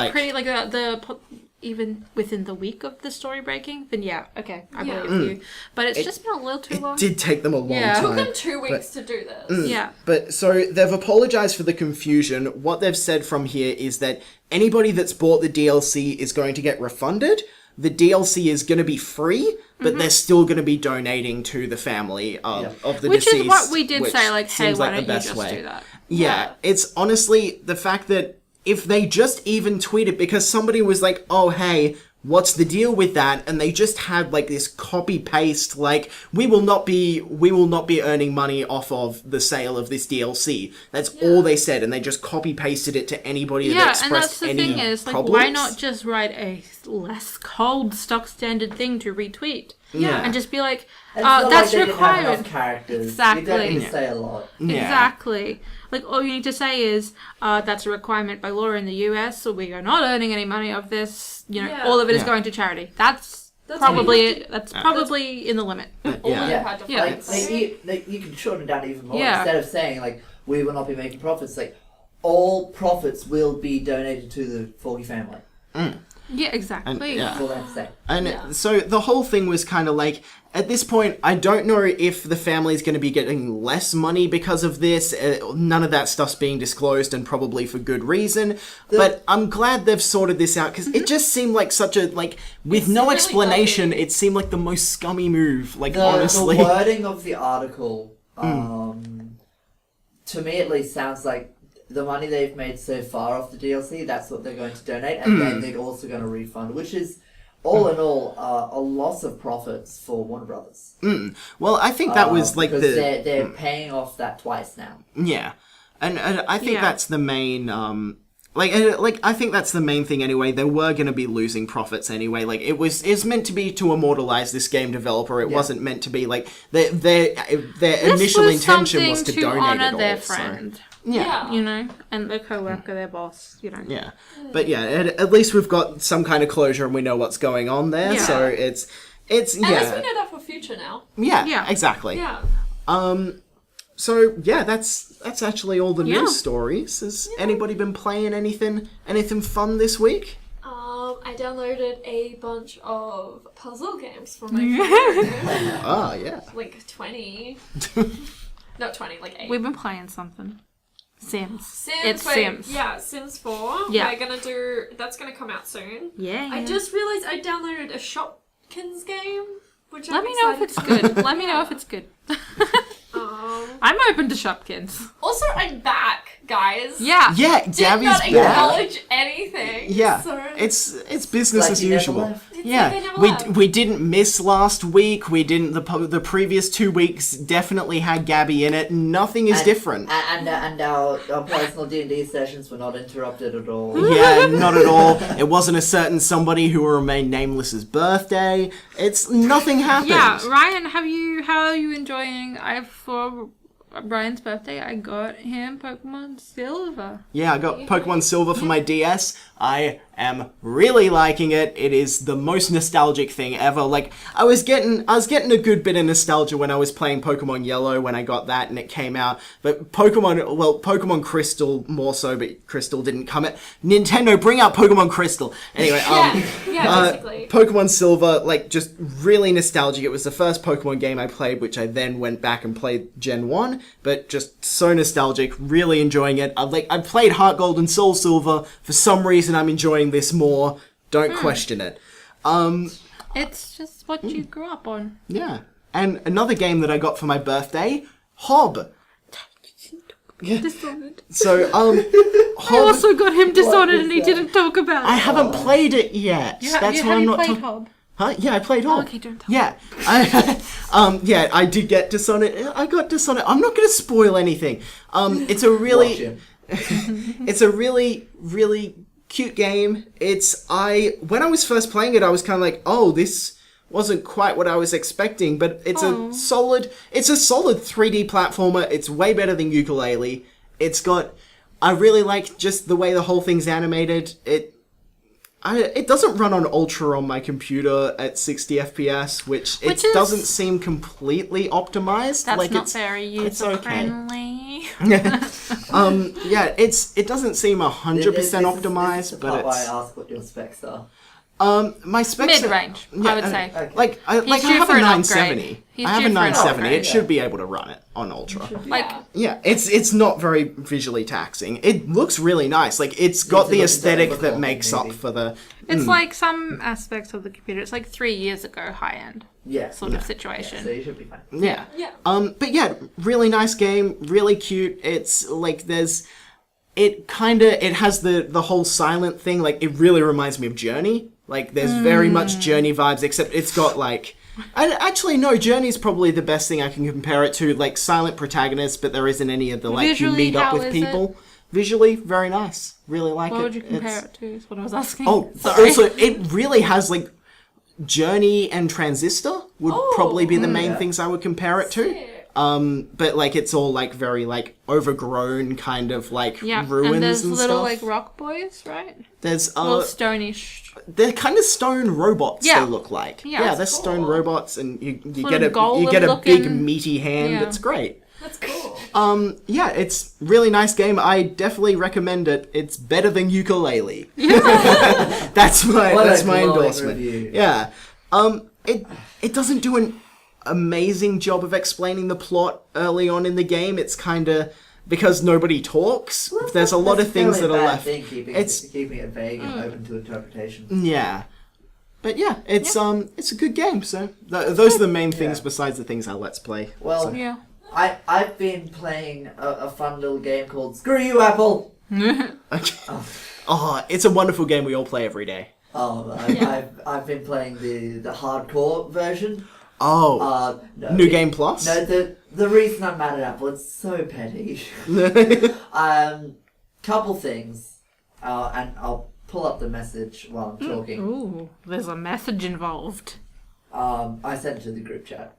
even within the week of the story breaking, then okay, I believe you. But it's just been a little too long. It did take them a long Yeah. time. it took them 2 weeks to do this. Yeah. But so they've apologized for the confusion. What they've said from here is that anybody that's bought the DLC is going to get refunded. The DLC is going to be free, but they're still going to be donating to the family of the Which deceased. is what we did which say, like, hey, seems why like don't the you best just way. do that? Yeah, it's honestly the fact that if they just even tweeted, because somebody was like, oh, hey, what's the deal with that? And they just had like this copy paste, like, we will not be earning money off of the sale of this DLC. That's all they said, and they just copy pasted it to anybody that Yeah, and expressed that's the any thing is, like, problems. why not just write a less cold, stock standard thing to retweet? Yeah. And just be like, It's not that's like they didn't have required. enough characters. Exactly. You don't need to say a lot. Yeah. Exactly. Like, all you need to say is, that's a requirement by law in the US, so we are not earning any money of this. You know, Yeah. all of it is Yeah. going to charity. That's That's probably in the limit. All you had to Yeah. fight. You can shorten it down even more. Yeah. Instead of saying, like, we will not be making profits, like, all profits will be donated to the Forky family. Yeah, exactly. And, yeah. That's all they have to say. And so the whole thing was kind of like, at this point, I don't know if the family's going to be getting less money because of this. None of that stuff's being disclosed, and probably for good reason. But I'm glad they've sorted this out, because it just seemed like such a, like, with no really explanation, dodgy. it seemed like the most scummy move, like, The honestly. wording of the article, to me at least, sounds like the money they've made so far off the DLC, that's what they're going to donate, and then they're also going to refund, which is, all in all, a loss of profits for Warner Brothers. Well, I think that was, like, because the... they're paying off that twice now. Yeah. And I think Yeah. that's the main, I think that's the main thing anyway. They were going to be losing profits anyway. Like, it's meant to be to immortalize this game developer. It wasn't meant to be, like, their initial intention was to donate honor it all. their so- friend, Yeah. you know, and their co-worker, their boss, you know. Yeah. But yeah, at least we've got some kind of closure and we know what's going on there. Yeah. So it's At least we yeah. know that for future now. Yeah, Yeah. exactly. Yeah. So yeah, that's actually all the Yeah. news stories. Has anybody been playing anything fun this week? I downloaded a bunch of puzzle games for my phone. Ah, yeah. Like 20. Not 20, like 8. We've been playing something. Sims. Sims. Sims. Yeah, Sims 4. Yeah. That's gonna come out soon. Yeah. I just realised I downloaded a Shopkins game, which Let I'm me know if it's excited good. Let me know if it's good. Um, I'm open to Shopkins. also, I'm back, guys. Yeah. Yeah, Did Gabby's not back. acknowledge anything. Yeah, So it's business Like as you never usual. left. It's Yeah, like I never left. we didn't miss last week. We didn't the previous 2 weeks definitely had Gabby in it. Nothing is different. And our personal D&D sessions were not interrupted at all. Yeah, not at all. It wasn't a certain somebody who will remain nameless's birthday. It's nothing happened. Yeah, Ryan, how are you enjoying? For Ryan's birthday, I got him Pokemon Silver. Yeah, I got Pokemon Silver for my DS. I am really liking it. It is the most nostalgic thing ever. Like, I was getting a good bit of nostalgia when I was playing Pokemon Yellow when I got that and it came out. But Pokemon Crystal more so, but Crystal didn't come out. Nintendo, bring out Pokemon Crystal. Anyway, basically. Pokemon Silver, like, just really nostalgic. It was the first Pokemon game I played, which I then went back and played Gen 1, but just so nostalgic, really enjoying it. I played Heart Gold and Soul Silver. For some reason, I'm enjoying this more. Don't question it. It's just what you grew up on. Yeah. And another game that I got for my birthday, Hob. Dishonored. So, I Hob, also got him Dishonored is and he that? didn't talk about it. I haven't played it yet. That's why I'm not played talking. Hob? Huh? Yeah, I played Hob. Okay, don't tell Yeah, I did get Dishonored. I got Dishonored. I'm not going to spoil anything. It's a Watch really, him. it's a really, really cute game. When I was first playing it, I was kind of like, oh, this wasn't quite what I was expecting, but it's a solid 3D platformer. It's way better than Yooka-Laylee. I really like just the way the whole thing's animated. It doesn't run on Ultra on my computer at 60 FPS, which Which doesn't is- seem completely optimized. That's like not it's, very it's user okay. friendly. Yeah, it doesn't seem 100% This is optimized, the but part why it's I ask what your specs are. my specs Mid-range, Yeah, I would say. Okay. Like I He's due have for a an 970. upgrade. He's I have due a for an 970. upgrade. It should be able to run it on Ultra. Like, Yeah, it's not very visually taxing. It looks really nice. Like it's got It's the a aesthetic difficult that makes up maybe. for the. it's like some aspects of the computer. It's like 3 years ago, high-end Yeah. sort of So situation. you should be fine. Yeah. Yeah. But yeah, really nice game, really cute. It's like it has the whole silent thing. Like it really reminds me of Journey. Like there's very much Journey vibes, except it's got like. Actually, no, Journey's probably the best thing I can compare it to. Like silent protagonist, but there isn't any of the like Visually, you meet up how with is people. Visually, very nice. Really like What it. would you compare It's- it to is what I was asking. Oh, sorry. also, it really has like Journey and Transistor would probably be the main yeah. things I would compare it to. Sick. But like it's all like very like overgrown kind of like Yeah, ruins and there's and little stuff. like rock boys, right? There's Little stonish. they're kind of stone robots. Yeah. They look like Yeah, they're that's stone cool. robots, and you Sort get of you get a golem big looking- meaty hand. Yeah. It's great. That's cool. Yeah, it's really nice game. I definitely recommend it. It's better than Yooka-Laylee. that's my What a my glowing endorsement. review. Yeah. It doesn't do an amazing job of explaining the plot early on in the game. It's kind of because nobody talks. Well, There's a lot of things that are left. Keeping it vague and open to interpretation. Yeah. But yeah, it's a good game. So those are the main things besides the things I let's play. Well, Yeah. I've been playing a fun little game called Screw You, Apple. Okay. Oh, it's a wonderful game we all play every day. Oh, I've been playing the hardcore version. Oh, No, New Game Plus. No, the reason I'm mad at Apple, it's so petty. Couple things, and I'll pull up the message while I'm talking. Ooh, there's a message involved. I sent it to the group chat.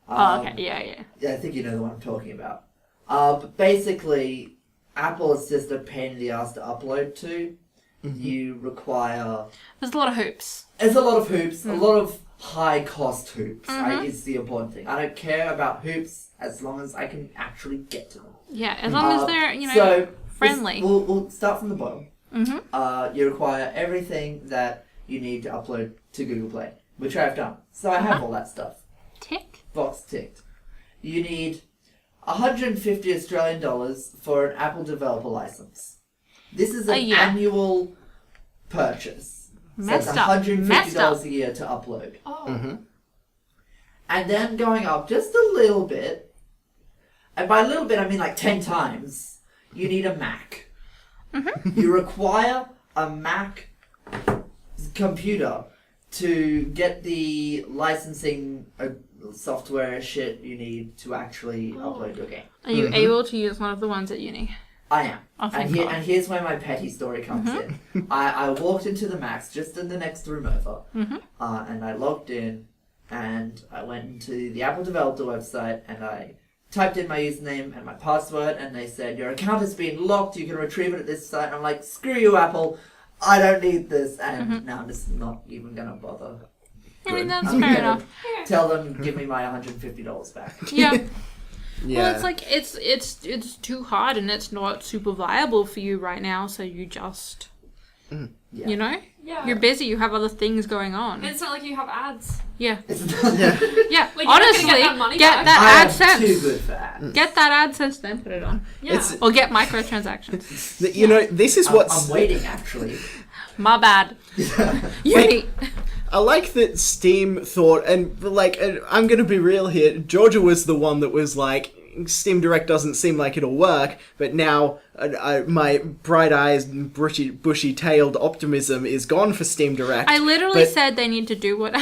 Oh, okay. Yeah. Yeah, I think you know the one I'm talking about. But basically, Apple is just a pain in the ass to upload to. You require... There's a lot of hoops. There's a lot of hoops, a lot of high cost hoops. Is the important thing. I don't care about hoops as long as I can actually get to them. Yeah, as long as they're, So friendly. We'll start from the bottom. Mm-hmm. You require everything that you need to upload to Google Play, which I have done. So I have all that stuff. Tick. Box ticked. You need 150 Australian dollars for an Apple developer license. This is an annual purchase. Messed so it's up. $150 a year to upload. Oh. And then going up just a little bit, and by a little bit I mean like 10 times, you need a Mac. You require a Mac computer to get the licensing software shit you need to actually upload your game. Are you able to use one of the ones at uni? I am. Oh, thank and, God. and here's where my petty story comes in. I walked into the Macs just in the next room over, and I logged in, and I went into the Apple Developer website, and I typed in my username and my password, and they said, your account has been locked, you can retrieve it at this site. And I'm like, screw you, Apple, I don't need this, and now I'm just not even going to bother. I mean, that's I'm fair gonna enough. tell them, give me my $150 back. Yeah. Yeah. Well, it's like it's too hard and it's not super viable for you right now. So you just, Yeah. you know, Yeah. you're busy. You have other things going on. And it's not like you have ads. Yeah. It's not, Yeah. Like, you're not Honestly, gonna get that money get back. that I am too AdSense. good for ads. Get that AdSense, then put it on, Yeah. It's- or get microtransactions. You know, this is what's... I'm waiting, actually. My bad. Uni. I like that Steam thought, and I'm gonna be real here, Georgia was the one that was like, Steam Direct doesn't seem like it'll work, but now my bright-eyed, bushy-tailed optimism is gone for Steam Direct. I literally but- said they need to do what.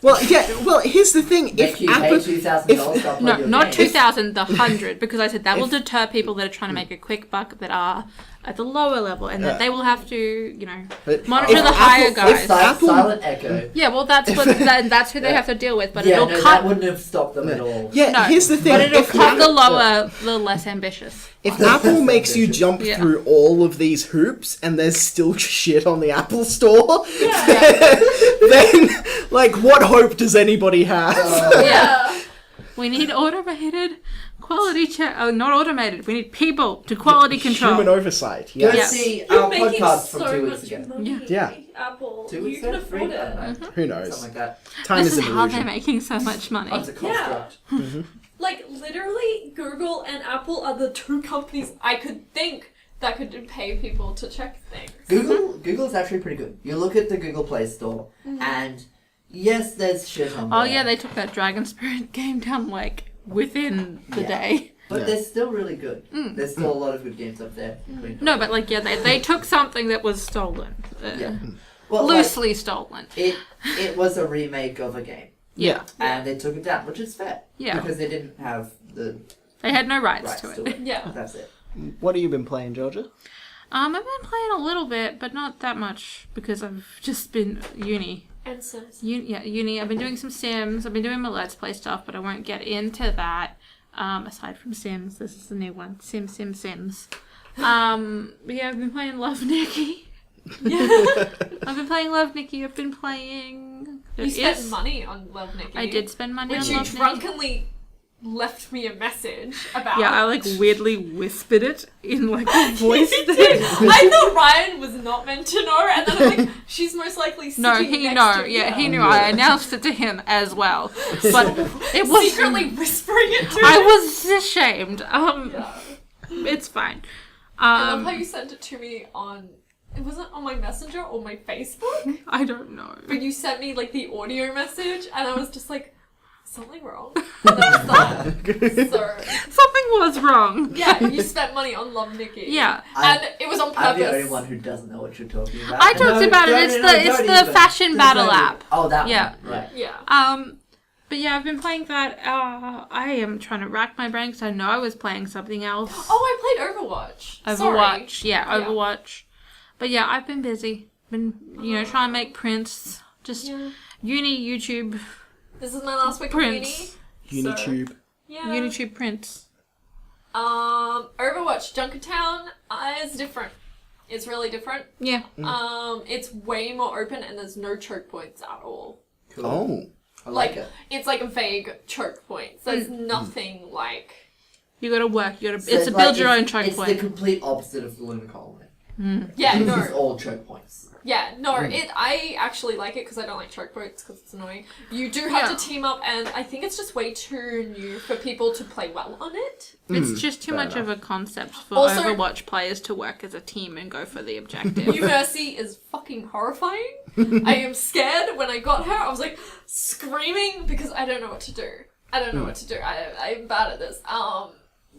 Well, yeah, well, here's the thing. Make you pay $2,000 to upload No, your not game. 2,000, the 100, because I said that will deter people that are trying to make a quick buck that are at the lower level, and that they will have to, you know, But monitor if the higher Apple- guys. Silent Echo. Yeah, well, that's what that's who they have to deal with, but Yeah, it'll no, cut. that wouldn't have stopped them at all. Yeah, No, here's the thing. but it'll if cut the Apple- lower, the less ambitious. If Apple makes you jump Yeah. through all of these hoops and there's still shit on the Apple Store, then, like, what hope does anybody have? Yeah. We need automated quality check. Oh, not automated. We need people to quality control. Human oversight, Go yes. see You're our making podcast so from 2 weeks much ago. money, Yeah. Apple. 2 You weeks can ago? afford 3? I it. don't know. Who knows? Something like that. Time This is is an how they're illusion. making so much money. Oh, it's a construct. Like, literally, Google and Apple are the two companies I could think that could pay people to check things. Google is actually pretty good. You look at the Google Play Store, and yes, there's shit on there. Oh yeah, they took that Dragon Spirit game down like within the Yeah. day. But Yeah. they're still really good. There's still a lot of good games up there. No, but like yeah, they took something that was stolen, Yeah. Well, like, loosely stolen. it was a remake of a game, Yeah, and they took it down, which is fair. Yeah. Because they didn't have the they had no rights rights to to it. it. Yeah. That's it. What have you been playing, Georgia? I've been playing a little bit, but not that much because I've just been uni. And Sims. Uni. I've been doing some Sims. I've been doing my Let's Play stuff, but I won't get into that. Aside from Sims, this is the new one. Sims. But yeah, I've been playing Love Nikki. I've been playing Love Nikki. I've been playing. You spent money on Love Nikki. I did spend money Which on you Love Nikki. drunkenly left me a message about. Yeah, I like weirdly whispered it in like a voice You thing. did. I thought Ryan was not meant to know, and then I'm like, she's most likely sitting No, he next to he you. knew. I announced it to him as well, but it was Secretly whispering it to I him. was ashamed. Yeah. It's fine. I love how you sent it to me on. It wasn't on my Messenger or my Facebook, I don't know. but you sent me like the audio message, and I was just like, something wrong. And that was that. So Something was wrong. yeah, you spent money on Love Nikki. Yeah. And it was on I'm purpose. the only one who doesn't know what you're talking about. I talked about it. It's don't the even. fashion There's battle no- app. Oh, that Yeah. one. Right. Yeah. But yeah, I've been playing that. I am trying to rack my brain because I know I was playing something else. Oh, I played Overwatch. Overwatch. Sorry. Yeah, Overwatch. But yeah, I've been busy. Been, trying to make prints. Just Yeah. uni, YouTube, This is my last week Prince. of uni. Unitube. So, yeah. YouTube prints. Overwatch Junkertown is different. It's really different. Yeah. It's way more open and there's no choke points at all. Cool. Oh. I like it. It's like a vague choke point. So there's nothing like. You gotta work. You gotta. So It's a like, build your own choke It's point. the complete opposite of the Lunar Colony. Yeah, This no. is all choke points. Yeah, no, I actually like it because I don't like choke points because it's annoying. You do have to team up, and I think it's just way too new for people to play well on it. It's just too fair much of a concept for Also- Overwatch players to work as a team and go for the objective. New Mercy is fucking horrifying. I am scared. When I got her, I was like screaming because I don't know what to do. I'm bad at this.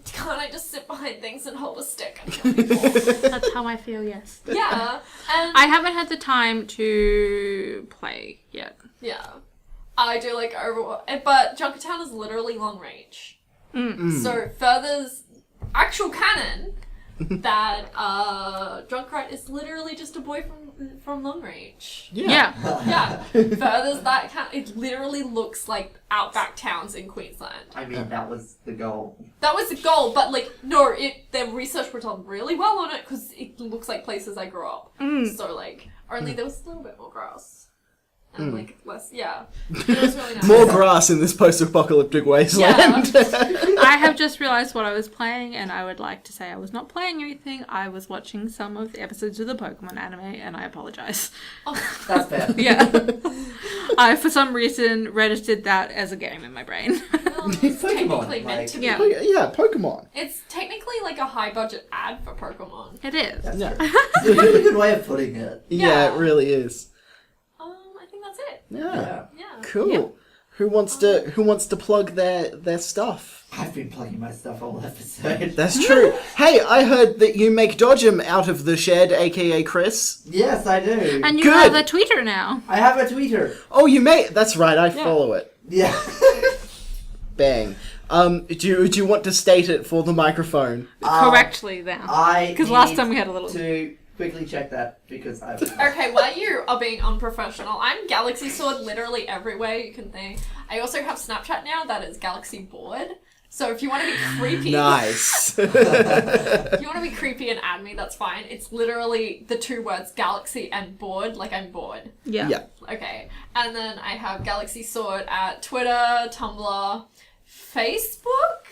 Can't I just sit behind things and hold a stick and kill people? That's how I feel. Yes. Yeah, and I haven't had the time to play yet. yeah, I do like Overwatch, but Junkertown is literally long range. So furthers actual canon that Junkrat is literally just a boy from long range. Yeah. Yeah, furthers that it literally looks like outback towns in Queensland. I mean, that was the goal. That was the goal, but like no, their research was done really well on it because it looks like places I grew up. So like, only there was a little bit more grass and like less. Yeah, it was really nice. More grass in this post-apocalyptic wasteland. I have just realised what I was playing, and I would like to say I was not playing anything. I was watching some of the episodes of the Pokemon anime, and I apologise. That's fair. Yeah. I, for some reason, registered that as a game in my brain. Well, it's technically Pokemon, meant like- to be. Yeah. Yeah, Pokemon. It's technically like a high budget ad for Pokemon. It is. That's Yeah. true. It's a really good way of putting it. Yeah, Yeah. it really is. I think that's it. Yeah. Yeah. Cool. Yeah. Who wants to plug their stuff? I've been plugging my stuff all episode. That's true. Hey, I heard that you make Dodgem out of the shed, aka Chris. Yes, I do. And you Good. have a Twitter now. I have a tweeter. Oh, you may. That's right. I follow it. Yeah. Bang. Do you want to state it for the microphone? Correctly then. Because last time we had a little... to quickly check that because I. Okay, while you are being unprofessional, I'm Galaxy Sword literally everywhere you can think. I also have Snapchat now that is Galaxy Board. So if you want to be creepy, Nice. if you want to be creepy and add me, that's fine. It's literally the two words Galaxy and Board, like I'm bored. Yeah. Yeah. Okay, and then I have Galaxy Sword at Twitter, Tumblr, Facebook,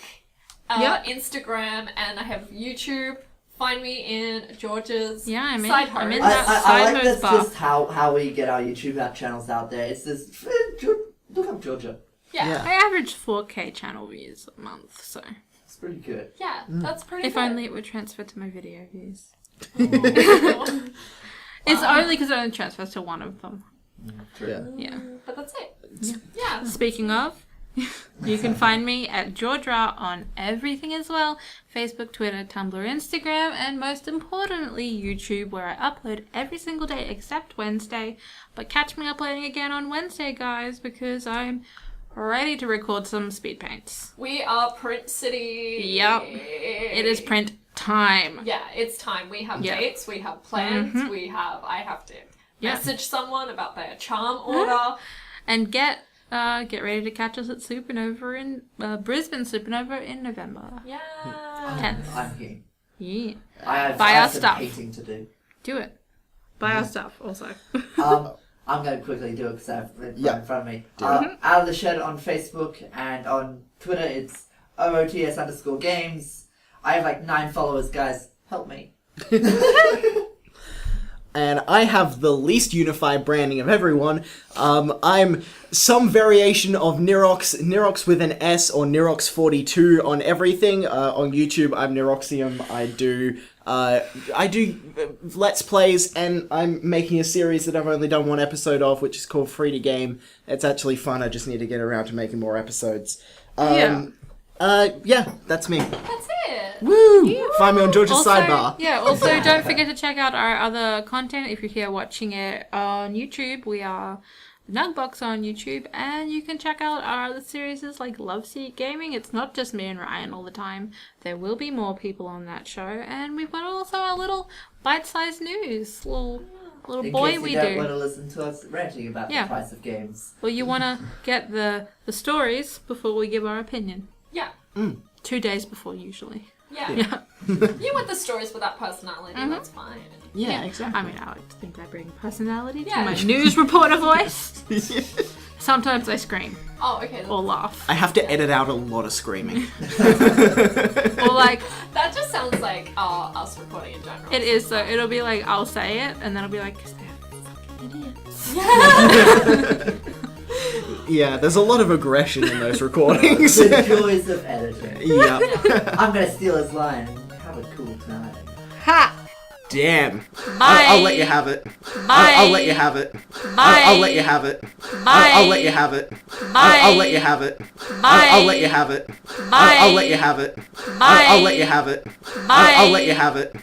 Yep. Instagram, and I have YouTube. Find me in George's Yeah, I'm in- side I'm in home. that I side like host that's bar. just how we get our YouTube channels out there. It's this. Look up Georgia. Yeah. I average 4K channel views a month, so... It's pretty good. Yeah, that's pretty If good. only it would transfer to my video views. Oh. It's only because it only transfers to one of them. True. Yeah. Yeah. But that's it. Yeah. Speaking of, you can find me at Georgia on everything as well. Facebook, Twitter, Tumblr, Instagram, and most importantly, YouTube, where I upload every single day except Wednesday. But catch me uploading again on Wednesday, guys, because I'm ready to record some speed paints. We are Print City. Yep. It is print time. Yeah, it's time. We have Yeah. dates, we have plans, I have to Yeah. message someone about their charm order. And get ready to catch us at Supernova in Brisbane Supernova in November. Yeah. 10th. I'm here. Yeah. I Buy our have some stuff. painting to do. Do it. Buy our stuff also. I'm going to quickly do it because I have it right Yeah. in front of me. Out of the Shed on Facebook and on Twitter, it's OOTS_games. I have like 9 followers, guys. Help me. And I have the least unified branding of everyone. I'm some variation of Nirox with an S or Nirox42 on everything. On YouTube, I'm Niroxium. I do Let's Plays, and I'm making a series that I've only done one episode of, which is called Free to Game. It's actually fun. I just need to get around to making more episodes. Yeah, that's me. That's it. Woo! Find me on George's sidebar. Yeah, also don't forget to check out our other content if you're here watching it on YouTube. We are Nugbox on YouTube, and you can check out our other series like Love Seat Gaming. It's not just me and Ryan all the time. There will be more people on that show, and we've got also our little bite-sized news, little In boy case we you don't do. want to listen to us ranting about Yeah. the price of games. Well, you want to get the stories before we give our opinion. Yeah. 2 days before, usually. Yeah. Yeah. You want the stories without personality, that's fine. Yeah, exactly. I mean, I like to think I bring personality to Yeah. my news reporter voice. Sometimes I scream Oh, okay. or laugh. I have to edit out a lot of screaming. Or like, That just sounds like us recording in general. it is though. It'll be like, I'll say it and then I'll be like, 'cause they're fucking idiots. Yeah, there's a lot of aggression in those recordings. The joys of editing. Yeah. I'm gonna steal his line and have a cool time. Ha! Damn. Bye. I'll let you have it. Bye. I'll let you have it. Bye. I'll let you have it. Bye. I'll let you have it. Bye. I'll let you have it. Bye. I'll let you have it. Bye. I'll let you have it. Bye. I'll let you have it. Bye. I'll let you have it.